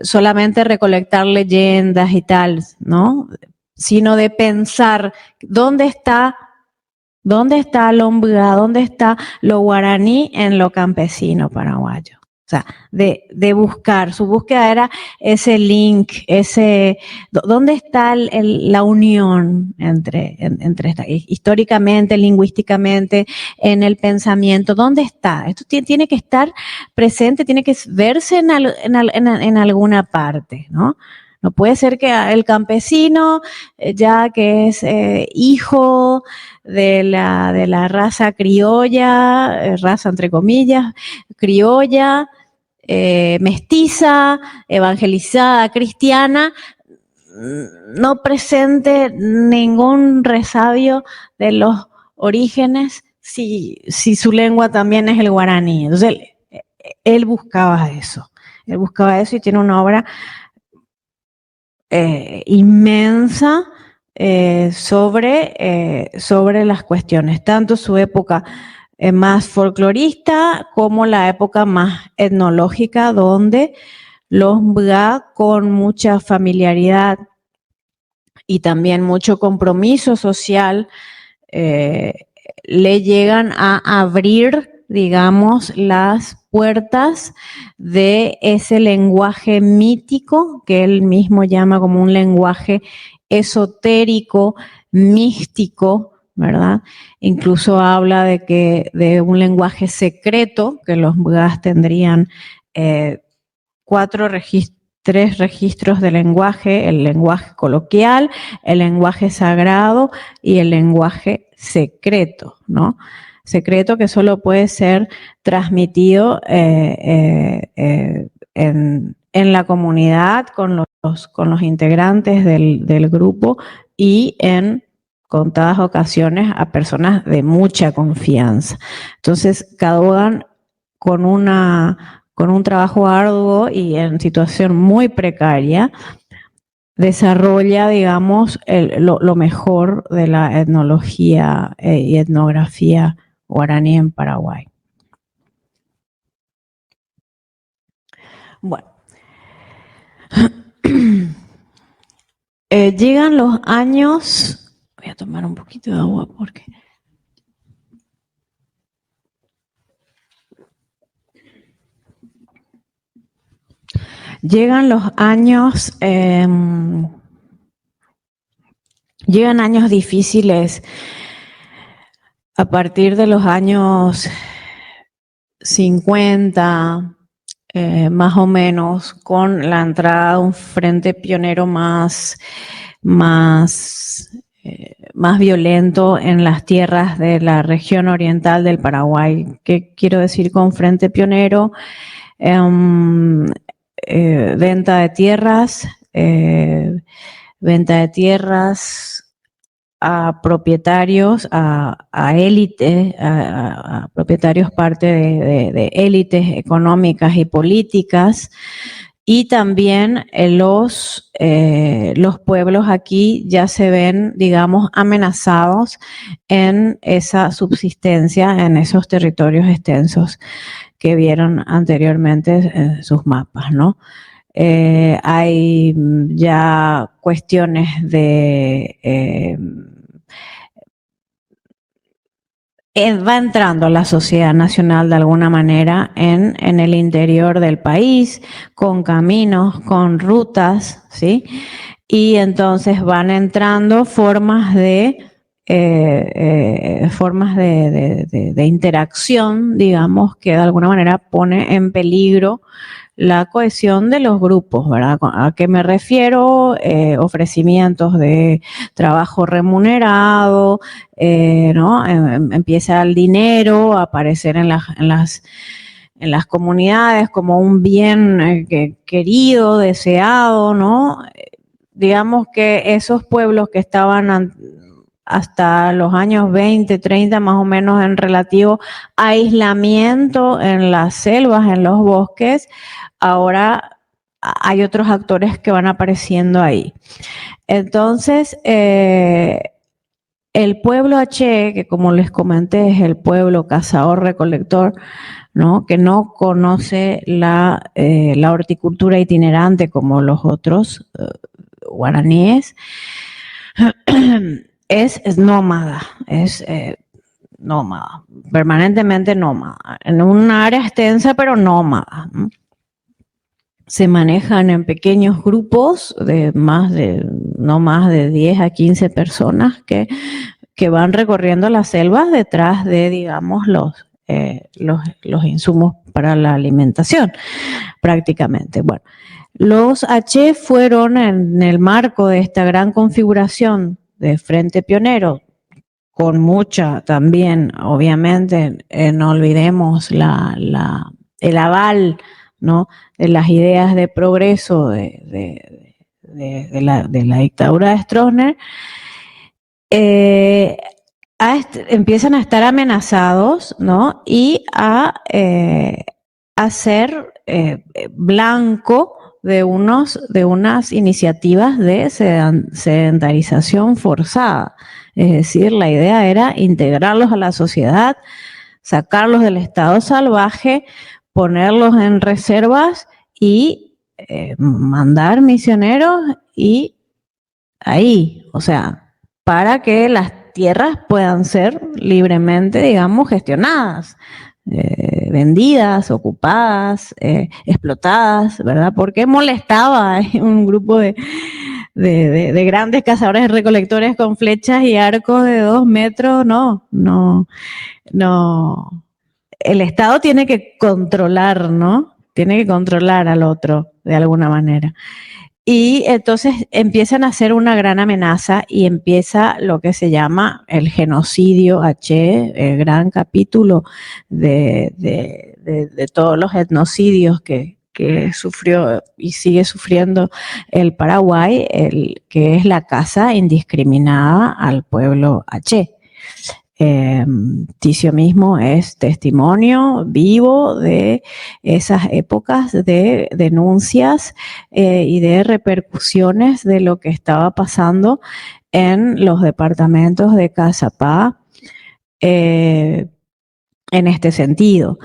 solamente recolectar leyendas y tal, ¿no?, sino de pensar dónde está el Ombga, dónde está lo guaraní en lo campesino paraguayo. O sea, de buscar, su búsqueda era ese link, ¿dónde está la unión entre históricamente, lingüísticamente, en el pensamiento? ¿Dónde está? Esto tiene que estar presente, tiene que verse en alguna parte, ¿no? No puede ser que el campesino, ya que es hijo de la raza criolla, raza entre comillas, criolla, mestiza, evangelizada, cristiana, no presente ningún resabio de los orígenes si su lengua también es el guaraní. Entonces, él buscaba eso y tiene una obra inmensa sobre las cuestiones, tanto su época más folclorista como la época más etnológica, donde los Mga, con mucha familiaridad y también mucho compromiso social, le llegan a abrir, digamos, las puertas de ese lenguaje mítico que él mismo llama como un lenguaje esotérico, místico, ¿verdad? Incluso habla de un lenguaje secreto, que los Mga tendrían 3 registros de lenguaje: el lenguaje coloquial, el lenguaje sagrado y el lenguaje secreto, ¿no? Secreto que solo puede ser transmitido en la comunidad, con los integrantes del grupo, y en contadas ocasiones a personas de mucha confianza. Entonces, Cadogan, con un trabajo arduo y en situación muy precaria, desarrolla, digamos, lo mejor de la etnología y etnografía guaraní en Paraguay. Bueno, llegan los años, voy a tomar un poquito de agua porque... Llegan años difíciles a partir de los años 50, más o menos, con la entrada de un frente pionero más violento en las tierras de la región oriental del Paraguay. ¿Qué quiero decir con frente pionero? Venta de tierras a propietarios, a élites, a propietarios parte de élites económicas y políticas, y también los pueblos aquí ya se ven, digamos, amenazados en esa subsistencia, en esos territorios extensos que vieron anteriormente en sus mapas, ¿no? Hay ya cuestiones de... va entrando la sociedad nacional de alguna manera en el interior del país, con caminos, con rutas, ¿sí? Y entonces van entrando formas de interacción, digamos, que de alguna manera pone en peligro la cohesión de los grupos, ¿verdad? ¿A qué me refiero? Ofrecimientos de trabajo remunerado, ¿no? Empieza el dinero a aparecer en las comunidades como un bien querido, deseado, ¿no? Digamos que esos pueblos que estaban hasta los años 20, 30 más o menos en relativo aislamiento en las selvas, en los bosques, ahora hay otros actores que van apareciendo ahí. Entonces, el pueblo H, que como les comenté es el pueblo cazador-recolector, ¿no? Que no conoce la horticultura itinerante como los otros guaraníes, es nómada, es nómada, permanentemente nómada, en un área extensa pero nómada, ¿no? Se manejan en pequeños grupos de no más de 10 a 15 personas que van recorriendo las selvas detrás de, digamos, los insumos para la alimentación, prácticamente. Bueno, los H fueron en el marco de esta gran configuración de Frente Pionero, con mucha también, obviamente, no olvidemos el aval, ¿no? De las ideas de progreso de la dictadura de Stroessner, empiezan a estar amenazados, ¿no? Y a ser blanco de unas iniciativas de sedentarización forzada. Es decir, la idea era integrarlos a la sociedad, sacarlos del estado salvaje, ponerlos en reservas y mandar misioneros y ahí, o sea, para que las tierras puedan ser libremente, digamos, gestionadas, vendidas, ocupadas, explotadas, ¿verdad? Porque molestaba a un grupo de grandes cazadores y recolectores con flechas y arcos de 2 metros, no. El Estado tiene que controlar, ¿no? Tiene que controlar al otro de alguna manera. Y entonces empiezan a ser una gran amenaza y empieza lo que se llama el genocidio H, el gran capítulo de todos los etnocidios que sufrió y sigue sufriendo el Paraguay, que es la caza indiscriminada al pueblo H. Ticio mismo es testimonio vivo de esas épocas de denuncias y de repercusiones de lo que estaba pasando en los departamentos de Cazapá en este sentido.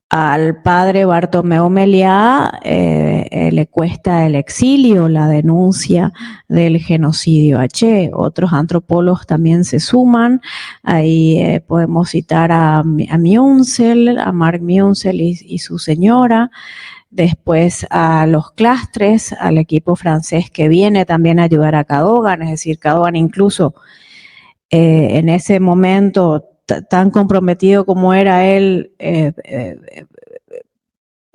Al padre Bartomeu Meliá le cuesta el exilio, la denuncia del genocidio H. Otros antropólogos también se suman. Ahí podemos citar a Munsell, a Marc Munsell y su señora. Después a los Clastres, al equipo francés que viene también a ayudar a Cadogan. Es decir, Cadogan incluso en ese momento tan comprometido como era él,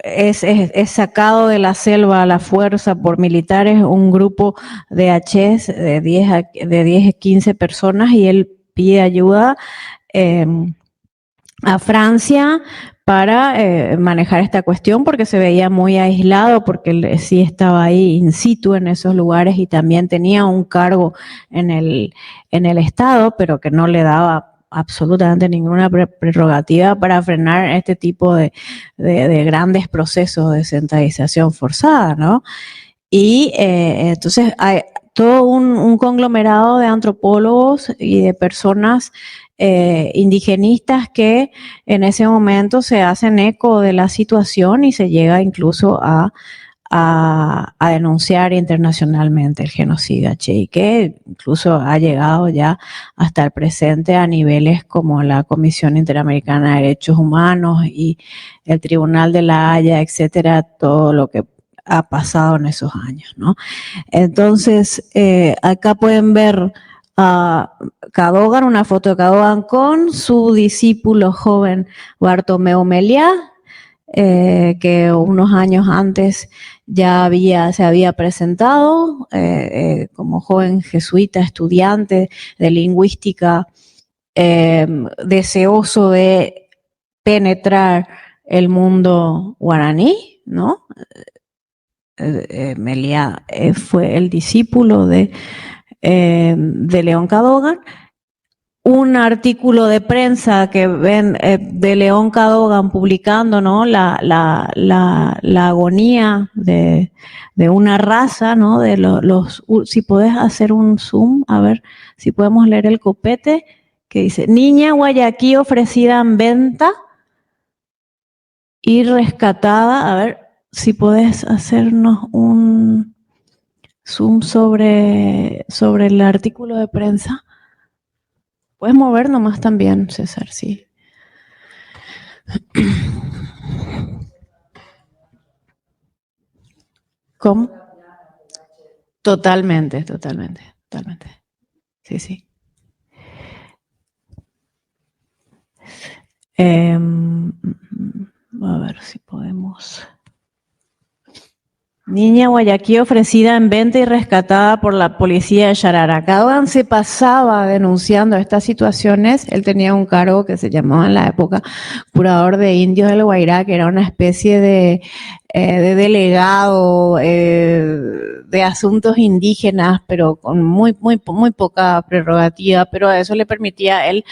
es sacado de la selva a la fuerza por militares, un grupo de Hs de 10 a 15 personas, y él pide ayuda a Francia para manejar esta cuestión, porque se veía muy aislado, porque él sí estaba ahí in situ en esos lugares y también tenía un cargo en el Estado, pero que no le daba absolutamente ninguna prerrogativa para frenar este tipo de grandes procesos de centralización forzada, ¿no? Y entonces hay todo un conglomerado de antropólogos y de personas indigenistas que en ese momento se hacen eco de la situación y se llega incluso a denunciar internacionalmente el genocidio H, y que incluso ha llegado ya hasta el presente a niveles como la Comisión Interamericana de Derechos Humanos y el Tribunal de la Haya, etcétera, todo lo que ha pasado en esos años, ¿no? Entonces, acá pueden ver a Cadogan, una foto de Cadogan con su discípulo joven Bartomeu Meliá, que unos años antes ya se había presentado como joven jesuita, estudiante de lingüística, deseoso de penetrar el mundo guaraní, ¿no? Meliá fue el discípulo de León Cadogan. Un artículo de prensa que ven de León Cadogan publicando, ¿no? La agonía de una raza, ¿no? De si podés hacer un zoom, a ver si podemos leer el copete, que dice: niña guayaquí ofrecida en venta y rescatada. A ver si podés hacernos un zoom sobre el artículo de prensa. Puedes mover nomás también, César, sí. ¿Cómo? Totalmente. Sí, sí. A ver si podemos. Niña guayaquí ofrecida en venta y rescatada por la policía de Yarara. Cadogan se pasaba denunciando estas situaciones. Él tenía un cargo que se llamaba en la época curador de indios del Guairá, que era una especie de delegado de asuntos indígenas, pero con muy poca prerrogativa, pero a eso le permitía a él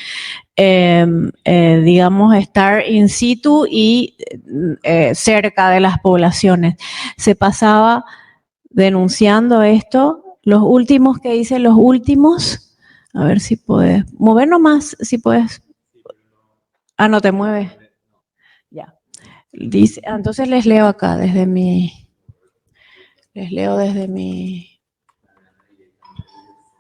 digamos, estar in situ y cerca de las poblaciones. Se pasaba denunciando esto. Los últimos que hice, a ver si puedes, mover nomás, si puedes. Ah, no te mueves. Ya. Dice, entonces les leo acá desde mi.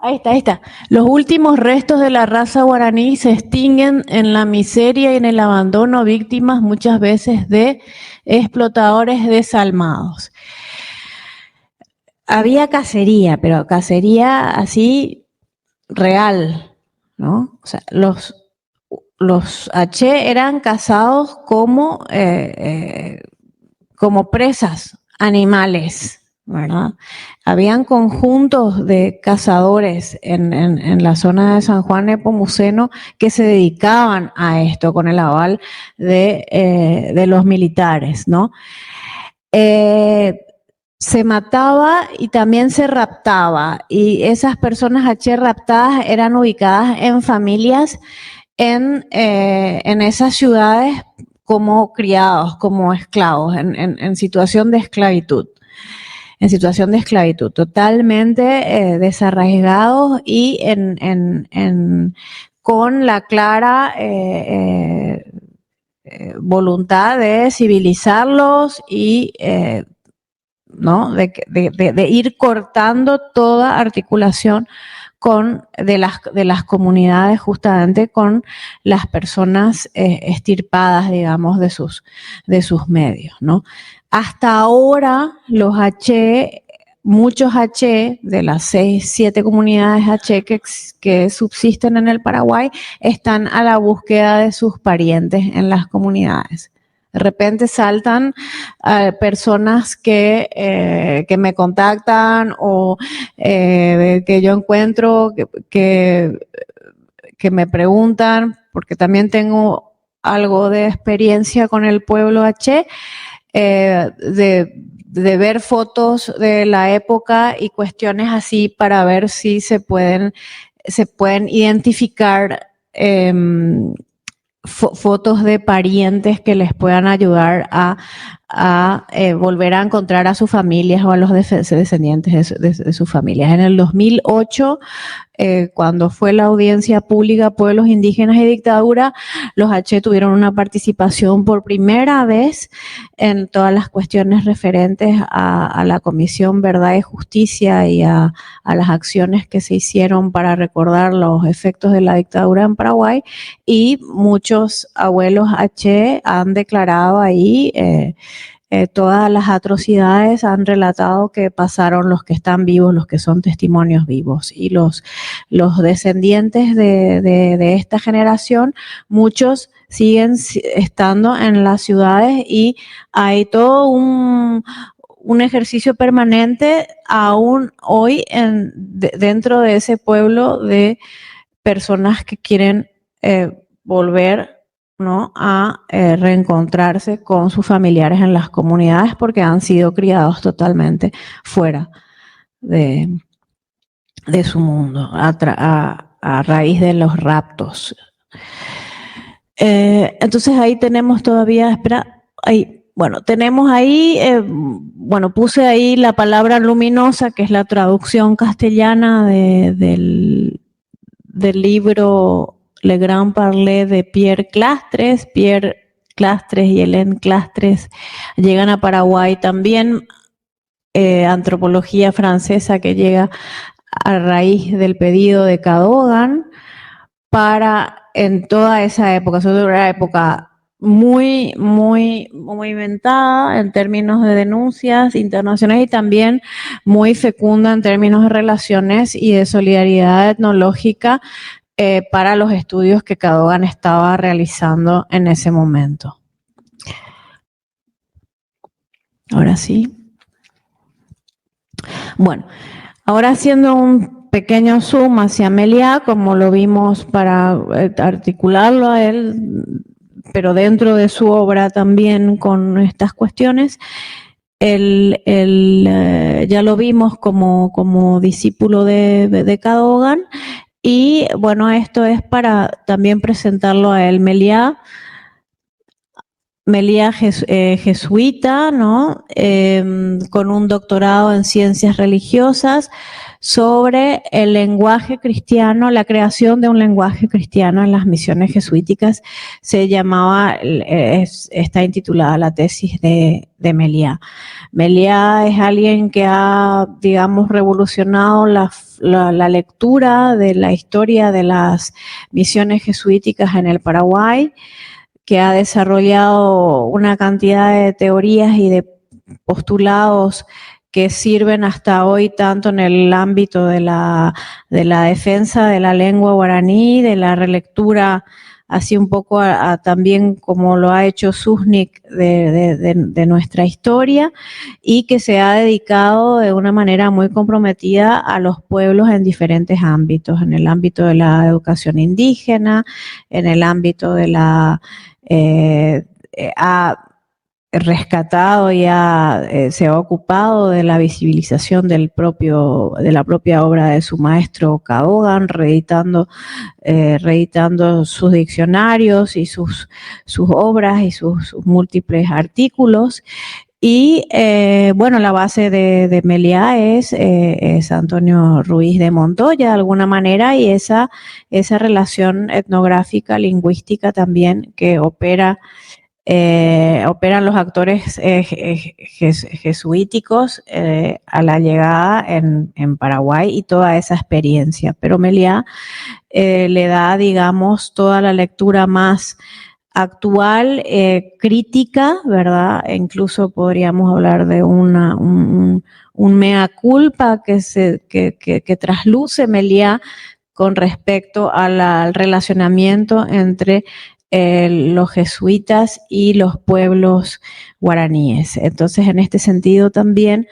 Ahí está. Los últimos restos de la raza guaraní se extinguen en la miseria y en el abandono, víctimas muchas veces de explotadores desalmados. Había cacería, pero cacería así real, ¿no? O sea, los H eran cazados como presas, animales, ¿verdad? Habían conjuntos de cazadores en la zona de San Juan Nepomuceno que se dedicaban a esto con el aval de los militares, ¿no? Se mataba y también se raptaba, y esas personas H raptadas eran ubicadas en familias en esas ciudades como criados, como esclavos, en situación de esclavitud. En situación de esclavitud, totalmente desarraigados y con la clara voluntad de civilizarlos y ¿no? de ir cortando toda articulación de las comunidades, justamente con las personas extirpadas, digamos, de sus medios, ¿no? Hasta ahora los H, muchos H de las 6, 7 comunidades H que subsisten en el Paraguay están a la búsqueda de sus parientes en las comunidades. De repente saltan personas que me contactan o que yo encuentro, que me preguntan, porque también tengo algo de experiencia con el pueblo H, de ver fotos de la época y cuestiones así para ver si se pueden identificar fotos de parientes que les puedan ayudar a volver a encontrar a sus familias o a los descendientes de sus familias. En el 2008, cuando fue la audiencia pública Pueblos Indígenas y Dictadura, los H tuvieron una participación por primera vez en todas las cuestiones referentes a la Comisión Verdad y Justicia y a las acciones que se hicieron para recordar los efectos de la dictadura en Paraguay, y muchos abuelos H han declarado ahí todas las atrocidades, han relatado que pasaron los que están vivos, los que son testimonios vivos, y los descendientes de esta generación, muchos siguen estando en las ciudades, y hay todo un ejercicio permanente aún hoy dentro de ese pueblo de personas que quieren volver, ¿no?, a reencontrarse con sus familiares en las comunidades porque han sido criados totalmente fuera de su mundo a raíz de los raptos. Entonces ahí tenemos todavía, tenemos ahí, puse ahí la palabra luminosa, que es la traducción castellana del libro Le Grand Parler de Pierre Clastres. Pierre Clastres y Hélène Clastres llegan a Paraguay también, antropología francesa que llega a raíz del pedido de Cadogan, para en toda esa época, sobre una época muy movimentada en términos de denuncias internacionales y también muy fecunda en términos de relaciones y de solidaridad etnológica para los estudios que Cadogan estaba realizando en ese momento. Ahora sí. Bueno, ahora haciendo un pequeño zoom hacia Meliá, como lo vimos para articularlo a él, pero dentro de su obra también con estas cuestiones. Ya lo vimos como discípulo de Cadogan, y bueno, esto es para también presentarlo a él. Meliá jesuita, ¿no? Con un doctorado en ciencias religiosas, sobre el lenguaje cristiano, la creación de un lenguaje cristiano en las misiones jesuíticas. Se llamaba, está intitulada la tesis de Meliá. Meliá es alguien que ha, digamos, revolucionado la lectura de la historia de las misiones jesuíticas en el Paraguay, que ha desarrollado una cantidad de teorías y de postulados que sirven hasta hoy tanto en el ámbito de la defensa de la lengua guaraní, de la relectura, así un poco también como lo ha hecho Susnik de nuestra historia, y que se ha dedicado de una manera muy comprometida a los pueblos en diferentes ámbitos, en el ámbito de la educación indígena, en el ámbito de la ha rescatado y se ha ocupado de la visibilización de la propia obra de su maestro Cadogan, reeditando sus diccionarios y sus obras y sus múltiples artículos. Y bueno, la base de Meliá es Antonio Ruiz de Montoya, de alguna manera, y esa relación etnográfica, lingüística también que operan los actores jesuíticos a la llegada en Paraguay, y toda esa experiencia. Pero Meliá le da, digamos, toda la lectura más actual, crítica, ¿verdad? E incluso podríamos hablar de un mea culpa que trasluce Meliá con respecto al relacionamiento entre los jesuitas y los pueblos guaraníes. Entonces, en este sentido también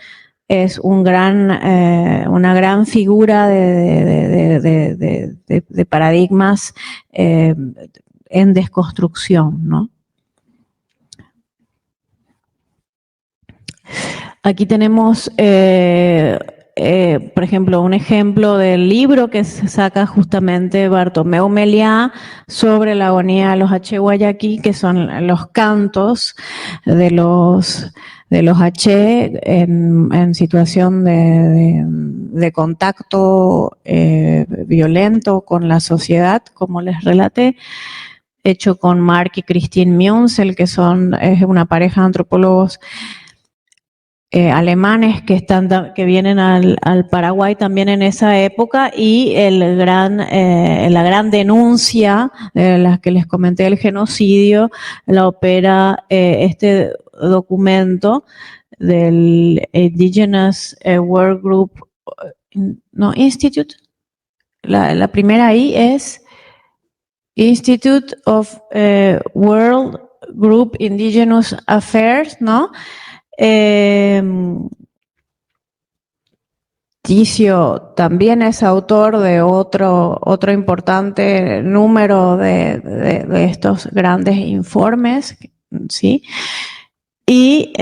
es una gran figura de paradigmas en desconstrucción, ¿no? Aquí tenemos, por ejemplo, un ejemplo del libro que se saca justamente Bartomeu Meliá sobre la agonía de los H. Guayaquí, que son los cantos de los H en situación de contacto violento con la sociedad, como les relaté, hecho con Mark y Christine Munsell, que es una pareja de antropólogos alemanes que vienen al Paraguay también en esa época, y la gran denuncia de las que les comenté del genocidio la opera este documento del Indigenous World Group, no, Institute. La primera ahí es Institute of World Group Indigenous Affairs, ¿no? Ticio también es autor de otro importante número de estos grandes informes, ¿sí? Y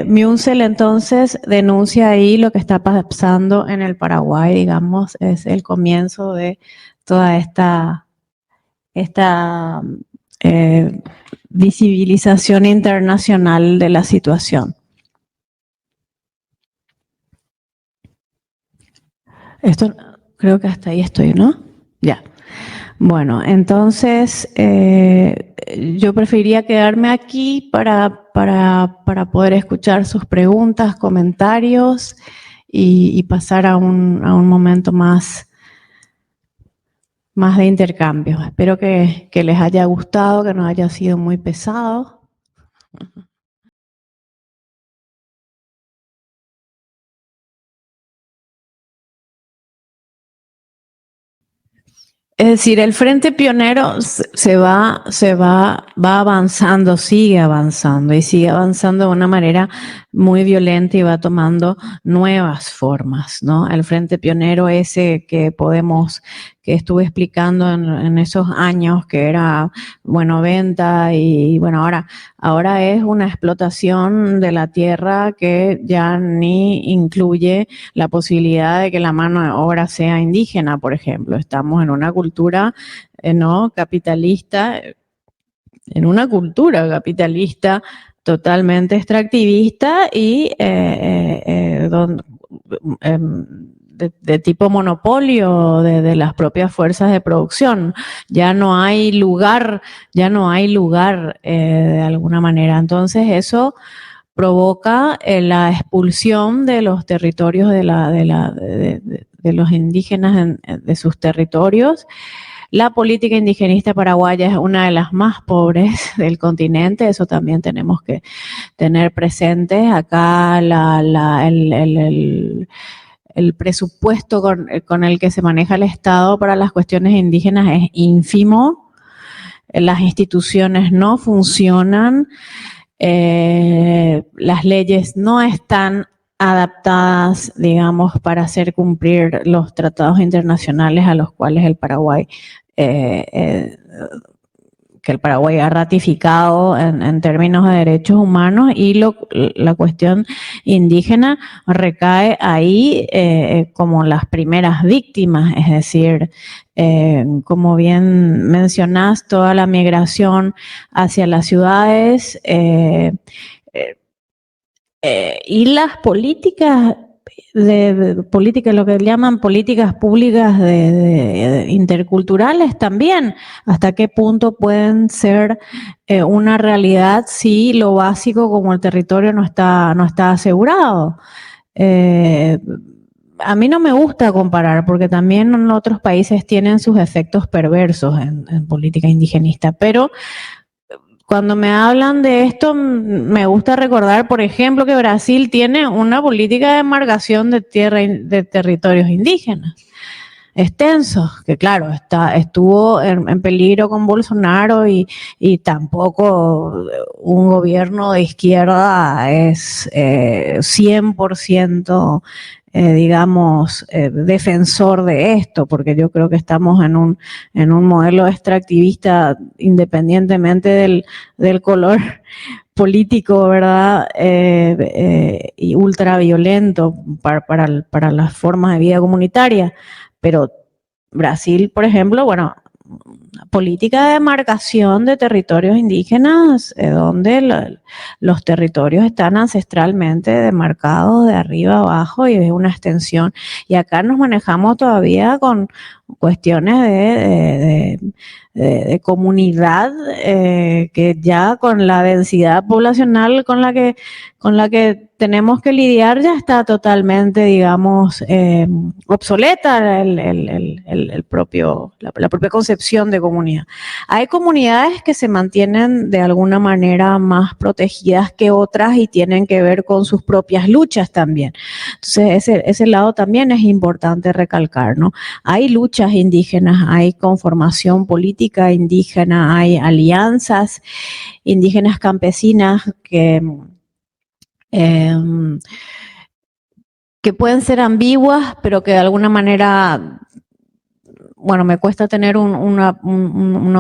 Munsell entonces denuncia ahí lo que está pasando en el Paraguay, digamos, es el comienzo de toda esta visibilización internacional de la situación. Esto creo que hasta ahí estoy, ¿no? Ya. Bueno, entonces yo preferiría quedarme aquí para poder escuchar sus preguntas, comentarios y pasar a un momento más de intercambio. Espero que les haya gustado, que no haya sido muy pesado. Es decir, el Frente Pionero va avanzando, sigue avanzando y sigue avanzando de una manera muy violenta y va tomando nuevas formas, ¿no? El Frente Pionero ese que estuve explicando en esos años, que era, bueno, venta y bueno, ahora es una explotación de la tierra que ya ni incluye la posibilidad de que la mano de obra sea indígena, por ejemplo. Estamos en una cultura no capitalista, totalmente extractivista y de tipo monopolio de las propias fuerzas de producción. Ya no hay lugar de alguna manera. Entonces eso provoca la expulsión de los territorios de los indígenas de sus territorios. La política indigenista paraguaya es una de las más pobres del continente, eso también tenemos que tener presente. Acá el presupuesto con el que se maneja el Estado para las cuestiones indígenas es ínfimo, las instituciones no funcionan, las leyes no están adaptadas, digamos, para hacer cumplir los tratados internacionales a los cuales el Paraguay ha ratificado en términos de derechos humanos, y la cuestión indígena recae ahí como las primeras víctimas, es decir, como bien mencionás, toda la migración hacia las ciudades y las políticas lo que llaman políticas públicas interculturales también, hasta qué punto pueden ser una realidad si lo básico como el territorio no está asegurado. A mí no me gusta comparar, porque también en otros países tienen sus efectos perversos en política indigenista, pero cuando me hablan de esto, me gusta recordar, por ejemplo, que Brasil tiene una política de demarcación de territorios indígenas extensos, que claro, estuvo en peligro con Bolsonaro y tampoco un gobierno de izquierda es 100% digamos, defensor de esto, porque yo creo que estamos en un modelo extractivista independientemente del color político, ¿verdad? Y ultraviolento para las formas de vida comunitaria. Pero Brasil, por ejemplo, bueno, política de demarcación de territorios indígenas, donde los territorios están ancestralmente demarcados de arriba a abajo y es una extensión. Y acá nos manejamos todavía con cuestiones de comunidad, que ya con la densidad poblacional con la que tenemos que lidiar ya está totalmente, digamos, obsoleta la propia concepción de comunidad. Hay comunidades que se mantienen de alguna manera más protegidas que otras y tienen que ver con sus propias luchas también. Entonces, ese lado también es importante recalcar, ¿no? Hay luchas indígenas, hay conformación política indígena, hay alianzas indígenas campesinas que pueden ser ambiguas, pero que de alguna manera, bueno, me cuesta tener una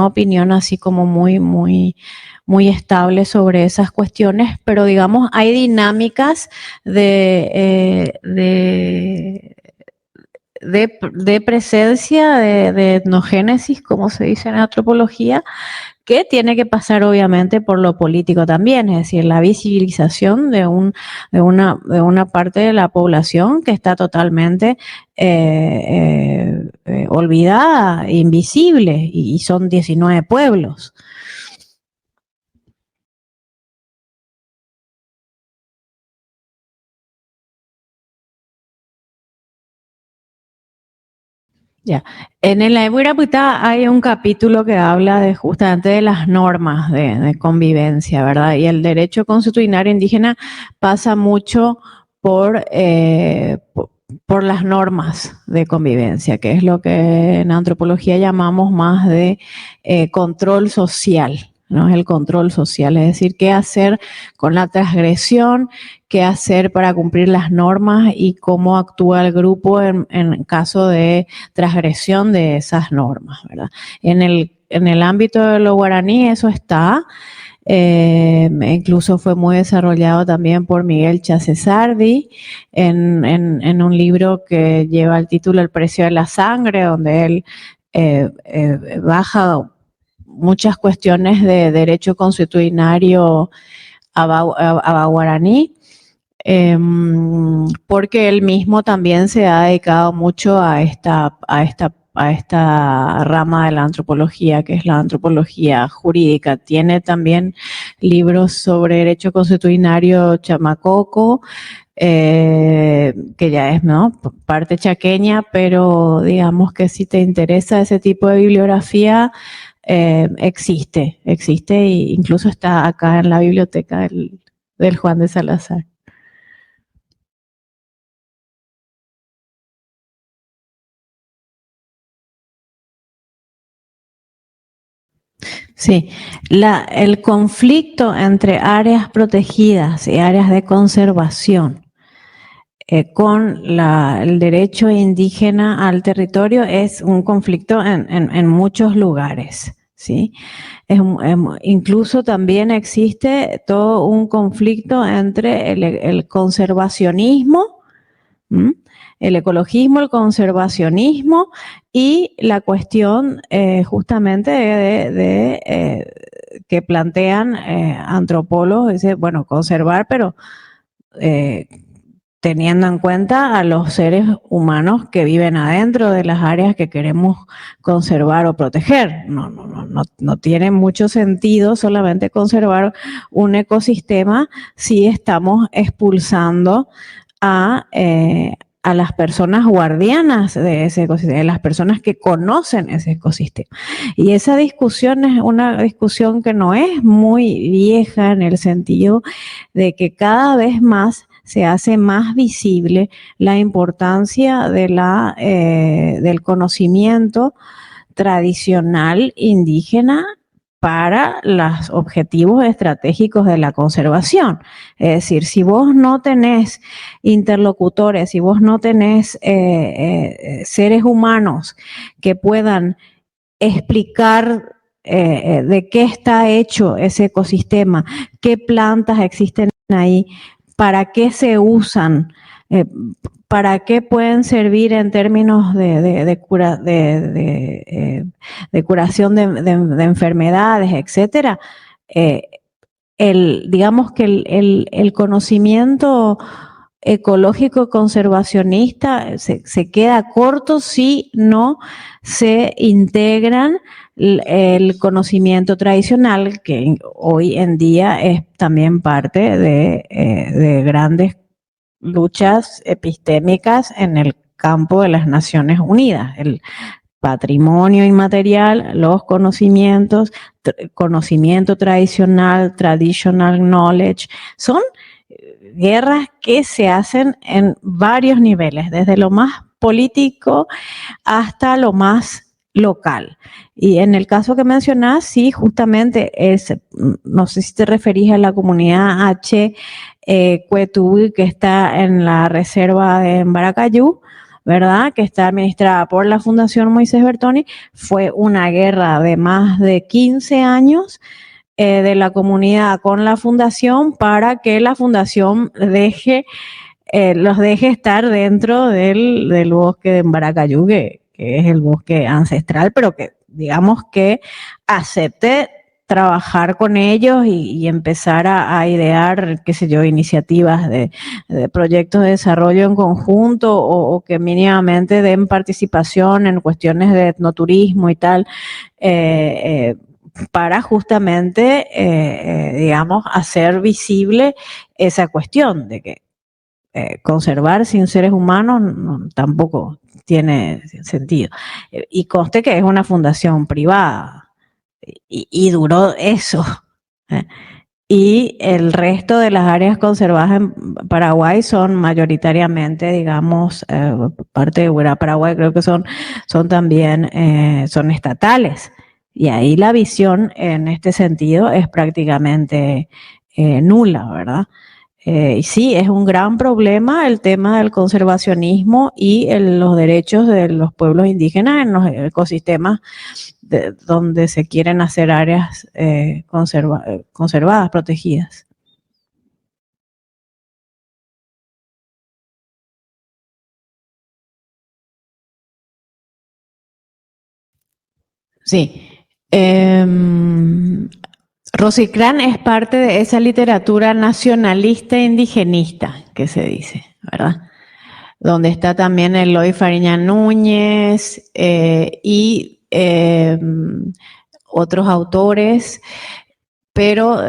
opinión así como muy estable sobre esas cuestiones, pero digamos, hay dinámicas de presencia, de etnogénesis, como se dice en antropología, que tiene que pasar obviamente por lo político también, es decir, la visibilización de una parte de la población que está totalmente olvidada, invisible, y son 19 pueblos. Ya. En el Eburapuita hay un capítulo que habla justamente de las normas de convivencia, ¿verdad? Y el derecho consuetudinario indígena pasa mucho por las normas de convivencia, que es lo que en antropología llamamos más de control social, ¿no? Es el control social, es decir, qué hacer con la transgresión, qué hacer para cumplir las normas y cómo actúa el grupo en caso de transgresión de esas normas, ¿verdad? En el ámbito de lo guaraní eso está, incluso fue muy desarrollado también por Miguel Chacesardi en un libro que lleva el título El precio de la sangre, donde él baja muchas cuestiones de derecho consuetudinario guaraní, porque él mismo también se ha dedicado mucho a esta rama de la antropología, que es la antropología jurídica. Tiene también libros sobre derecho consuetudinario chamacoco, que ya es, ¿no?, parte chaqueña, pero digamos que si te interesa ese tipo de bibliografía, existe e incluso está acá en la biblioteca del Juan de Salazar. Sí, el conflicto entre áreas protegidas y áreas de conservación con el derecho indígena al territorio es un conflicto en muchos lugares, ¿sí? Incluso también existe todo un conflicto entre el conservacionismo, ¿m?, el ecologismo, el conservacionismo y la cuestión justamente que plantean antropólogos, dice, bueno, conservar, pero teniendo en cuenta a los seres humanos que viven adentro de las áreas que queremos conservar o proteger. No tiene mucho sentido solamente conservar un ecosistema si estamos expulsando a las personas guardianas de ese ecosistema, a las personas que conocen ese ecosistema. Y esa discusión es una discusión que no es muy vieja, en el sentido de que cada vez más se hace más visible la importancia del conocimiento tradicional indígena para los objetivos estratégicos de la conservación. Es decir, si vos no tenés interlocutores, si vos no tenés seres humanos que puedan explicar de qué está hecho ese ecosistema, qué plantas existen ahí, para qué se usan, para qué pueden servir en términos de curación de enfermedades, etcétera. Digamos que el conocimiento ecológico conservacionista se queda corto si no se integran el conocimiento tradicional, que hoy en día es también parte de grandes luchas epistémicas en el campo de las Naciones Unidas. El patrimonio inmaterial, los conocimientos, conocimiento tradicional, traditional knowledge, son guerras que se hacen en varios niveles, desde lo más político hasta lo más local. Y en el caso que mencionás, sí, justamente es, no sé si te referís a la comunidad H. Cuetugui, que está en la reserva de Baracayú, ¿verdad? Que está administrada por la Fundación Moisés Bertoni. Fue una guerra de más de 15 años de la comunidad con la fundación para que la fundación los deje estar dentro del bosque de Baracayú, que es el bosque ancestral, pero que digamos que acepte trabajar con ellos y empezar a idear, qué sé yo, iniciativas de proyectos de desarrollo en conjunto o que mínimamente den participación en cuestiones de etnoturismo y tal, para justamente, digamos, hacer visible esa cuestión de que conservar sin seres humanos tampoco tiene sentido. Y conste que es una fundación privada y duró eso. Y el resto de las áreas conservadas en Paraguay son mayoritariamente, digamos, parte de Paraguay creo que son también, son estatales. Y ahí la visión en este sentido es prácticamente nula, ¿verdad? Y sí, es un gran problema el tema del conservacionismo y los derechos de los pueblos indígenas en los ecosistemas donde se quieren hacer áreas conservadas, protegidas. Sí. Rosicrán es parte de esa literatura nacionalista e indigenista que se dice, ¿verdad? Donde está también Eloy Fariña Núñez y otros autores, pero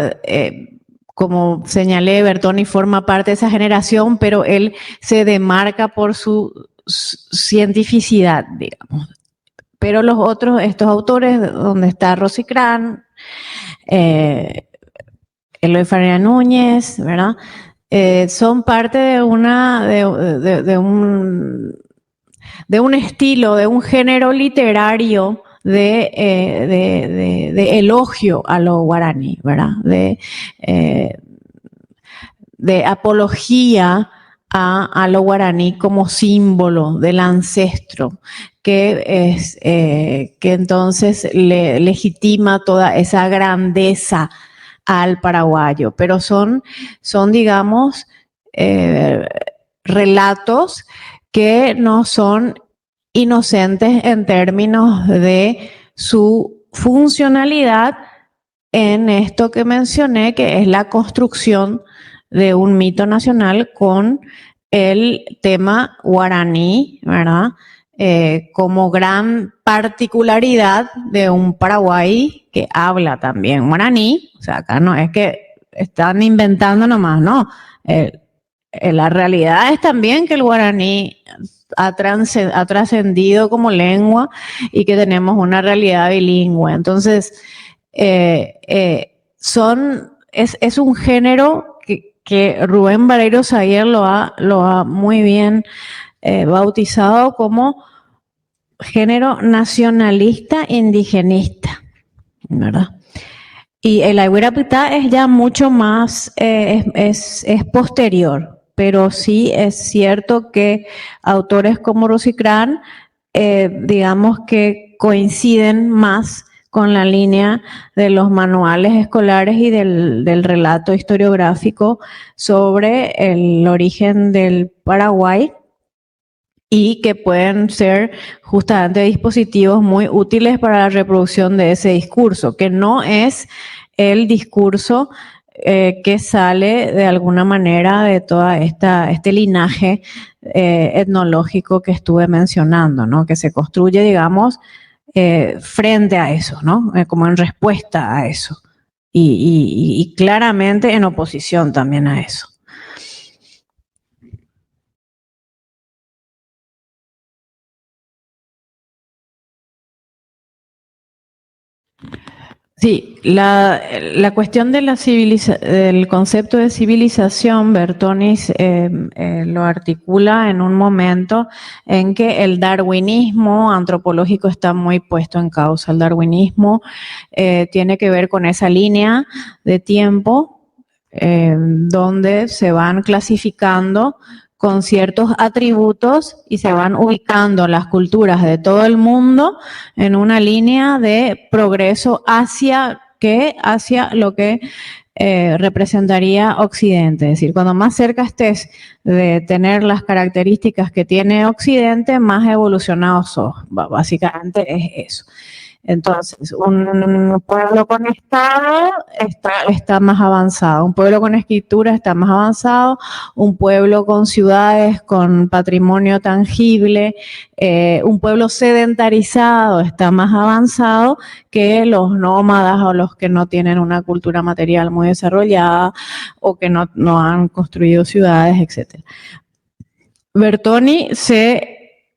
como señalé, Bertoni forma parte de esa generación, pero él se demarca por su cientificidad, digamos. Pero los otros, estos autores, donde está Rosicrán, Eloy Fariña Núñez, ¿verdad? Son parte de un estilo, de un género literario de elogio a lo guaraní, ¿verdad? De apología a lo guaraní como símbolo del ancestro, que entonces legitima toda esa grandeza al paraguayo, pero son digamos, relatos que no son inocentes en términos de su funcionalidad en esto que mencioné, que es la construcción de un mito nacional con el tema guaraní, ¿verdad? Como gran particularidad de un Paraguay que habla también guaraní. O sea, acá no es que están inventando nomás, no. La realidad es también que el guaraní ha trascendido como lengua y que tenemos una realidad bilingüe. Entonces, es un género que Rubén Vareiro Sayer lo ha muy bien bautizado como género nacionalista indigenista, ¿verdad? Y el Aiguirapitá es ya mucho más, es posterior, pero sí es cierto que autores como Rosicrán, digamos que coinciden más con la línea de los manuales escolares y del relato historiográfico sobre el origen del Paraguay, y que pueden ser justamente dispositivos muy útiles para la reproducción de ese discurso, que no es el discurso que sale de alguna manera de toda este linaje etnológico que estuve mencionando, ¿no? Que se construye, digamos, frente a eso, ¿no? Como en respuesta a eso. Y claramente en oposición también a eso. Sí, la cuestión de del concepto de civilización, Bertonis lo articula en un momento en que el darwinismo antropológico está muy puesto en causa. El darwinismo tiene que ver con esa línea de tiempo donde se van clasificando con ciertos atributos y se van ubicando las culturas de todo el mundo en una línea de progreso hacia lo que representaría Occidente. Es decir, cuando más cerca estés de tener las características que tiene Occidente, más evolucionado sos. Básicamente es eso. Entonces, un pueblo con Estado está más avanzado, un pueblo con escritura está más avanzado, un pueblo con ciudades, con patrimonio tangible, un pueblo sedentarizado está más avanzado que los nómadas o los que no tienen una cultura material muy desarrollada o que no han construido ciudades, etc. Bertoni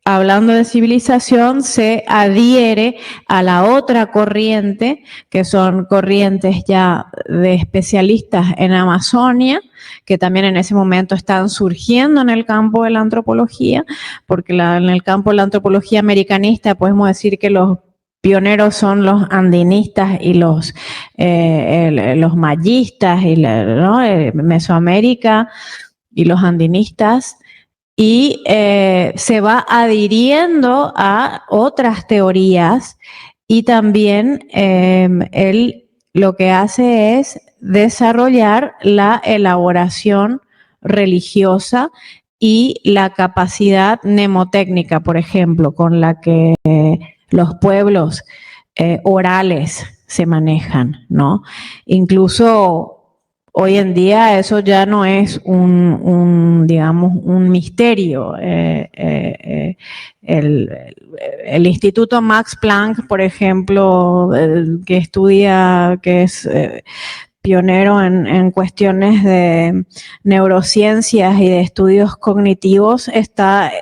hablando de civilización, se adhiere a la otra corriente, que son corrientes ya de especialistas en Amazonia, que también en ese momento están surgiendo en el campo de la antropología, porque en el campo de la antropología americanista podemos decir que los pioneros son los andinistas y los mayistas y ¿no? Mesoamérica y los andinistas, y se va adhiriendo a otras teorías, y también él lo que hace es desarrollar la elaboración religiosa y la capacidad mnemotécnica, por ejemplo, con la que los pueblos orales se manejan, ¿no? Incluso hoy en día eso ya no es digamos, un misterio. El Instituto Max Planck, por ejemplo, que es pionero en cuestiones de neurociencias y de estudios cognitivos, está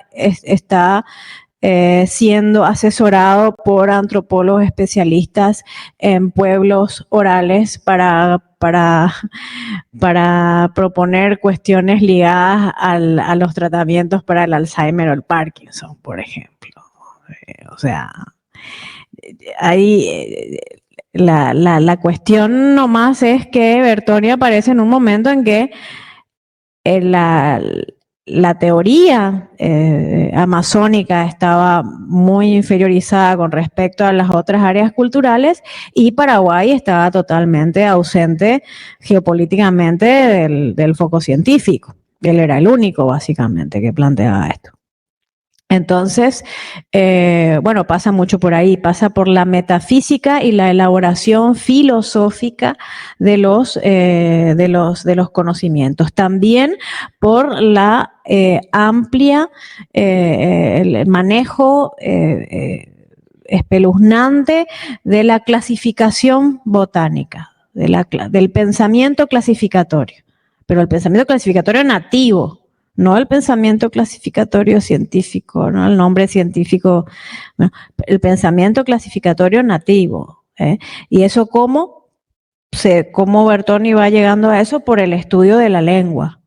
siendo asesorado por antropólogos especialistas en pueblos orales para proponer cuestiones ligadas a los tratamientos para el Alzheimer o el Parkinson, por ejemplo. O sea, ahí la cuestión nomás es que Bertoni aparece en un momento en que la teoría amazónica estaba muy inferiorizada con respecto a las otras áreas culturales, y Paraguay estaba totalmente ausente geopolíticamente del foco científico. Él era el único, básicamente, que planteaba esto. Entonces, bueno, pasa mucho por ahí, pasa por la metafísica y la elaboración filosófica de los conocimientos. También por la amplia, el manejo espeluznante de la clasificación botánica, del pensamiento clasificatorio, pero el pensamiento clasificatorio nativo, no el pensamiento clasificatorio científico, no el nombre científico, no, el pensamiento clasificatorio nativo. Y eso cómo Bertoni va llegando a eso por el estudio de la lengua.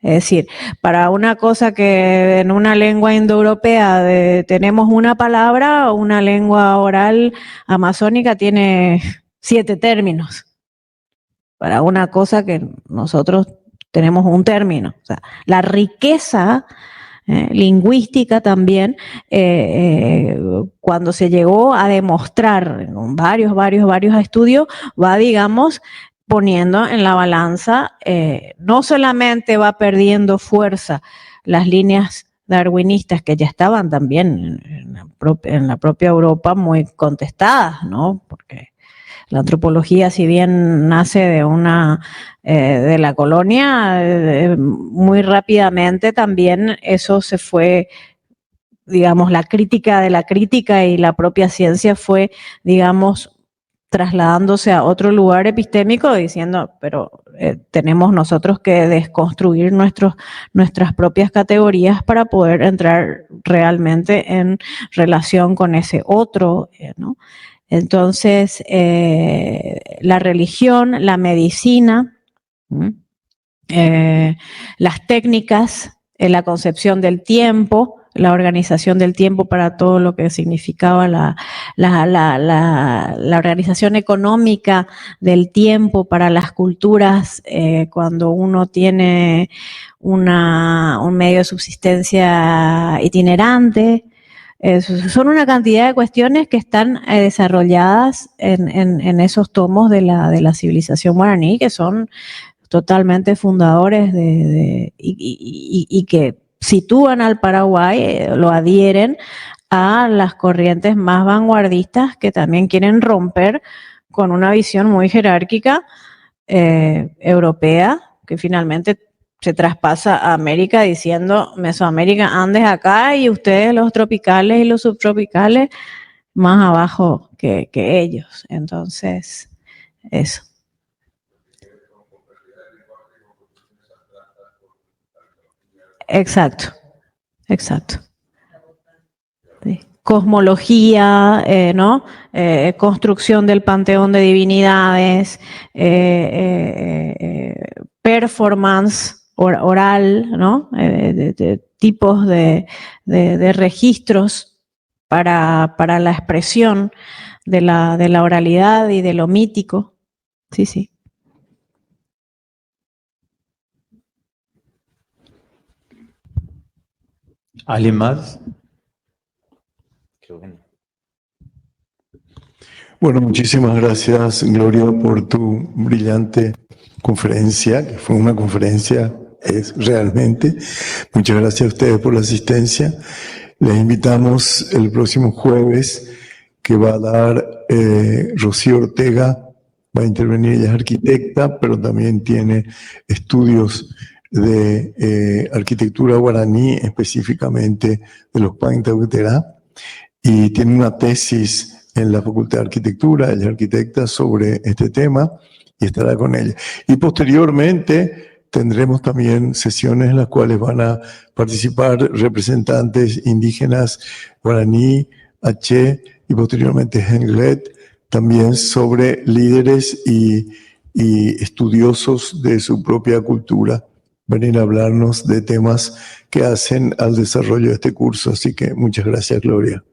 Es decir, para una cosa que en una lengua indoeuropea tenemos una palabra, una lengua oral amazónica tiene 7 términos. para una cosa que nosotros tenemos un término. O sea, la riqueza lingüística también, cuando se llegó a demostrar en varios estudios, va, digamos, poniendo en la balanza, no solamente va perdiendo fuerza las líneas darwinistas que ya estaban también en la propia Europa muy contestadas, ¿no? Porque la antropología, si bien nace de la colonia, muy rápidamente también eso se fue, digamos, la crítica de la crítica y la propia ciencia fue, digamos, trasladándose a otro lugar epistémico diciendo, pero tenemos nosotros que desconstruir nuestras propias categorías para poder entrar realmente en relación con ese otro, ¿no? Entonces, la religión, la medicina, las técnicas, la concepción del tiempo, la organización del tiempo para todo lo que significaba la organización económica del tiempo para las culturas, cuando uno tiene un medio de subsistencia itinerante. Son una cantidad de cuestiones que están desarrolladas en esos tomos de la civilización guaraní, que son totalmente fundadores y que sitúan al Paraguay, lo adhieren a las corrientes más vanguardistas que también quieren romper con una visión muy jerárquica europea, que finalmente se traspasa a América diciendo Mesoamérica, Andes acá y ustedes los tropicales y los subtropicales más abajo que ellos. Entonces, eso. Exacto, exacto. Sí. Cosmología, ¿no? Construcción del panteón de divinidades, performance oral, ¿no? Tipos de registros para la expresión de la oralidad y de lo mítico. Sí, sí. ¿Alguien más? Creo que no. Bueno, muchísimas gracias, Gloria, por tu brillante conferencia, que fue una conferencia, es realmente. Muchas gracias a ustedes por la asistencia. Les invitamos el próximo jueves, que va a dar Rocío Ortega, va a intervenir, ella es arquitecta, pero también tiene estudios de arquitectura guaraní, específicamente de los Paintauterá, y tiene una tesis en la Facultad de Arquitectura, ella es arquitecta, sobre este tema, y estará con ella. Y posteriormente tendremos también sesiones en las cuales van a participar representantes indígenas guaraní, Aché y posteriormente Henglet, también sobre líderes y estudiosos de su propia cultura. Venir a hablarnos de temas que hacen al desarrollo de este curso. Así que muchas gracias, Gloria.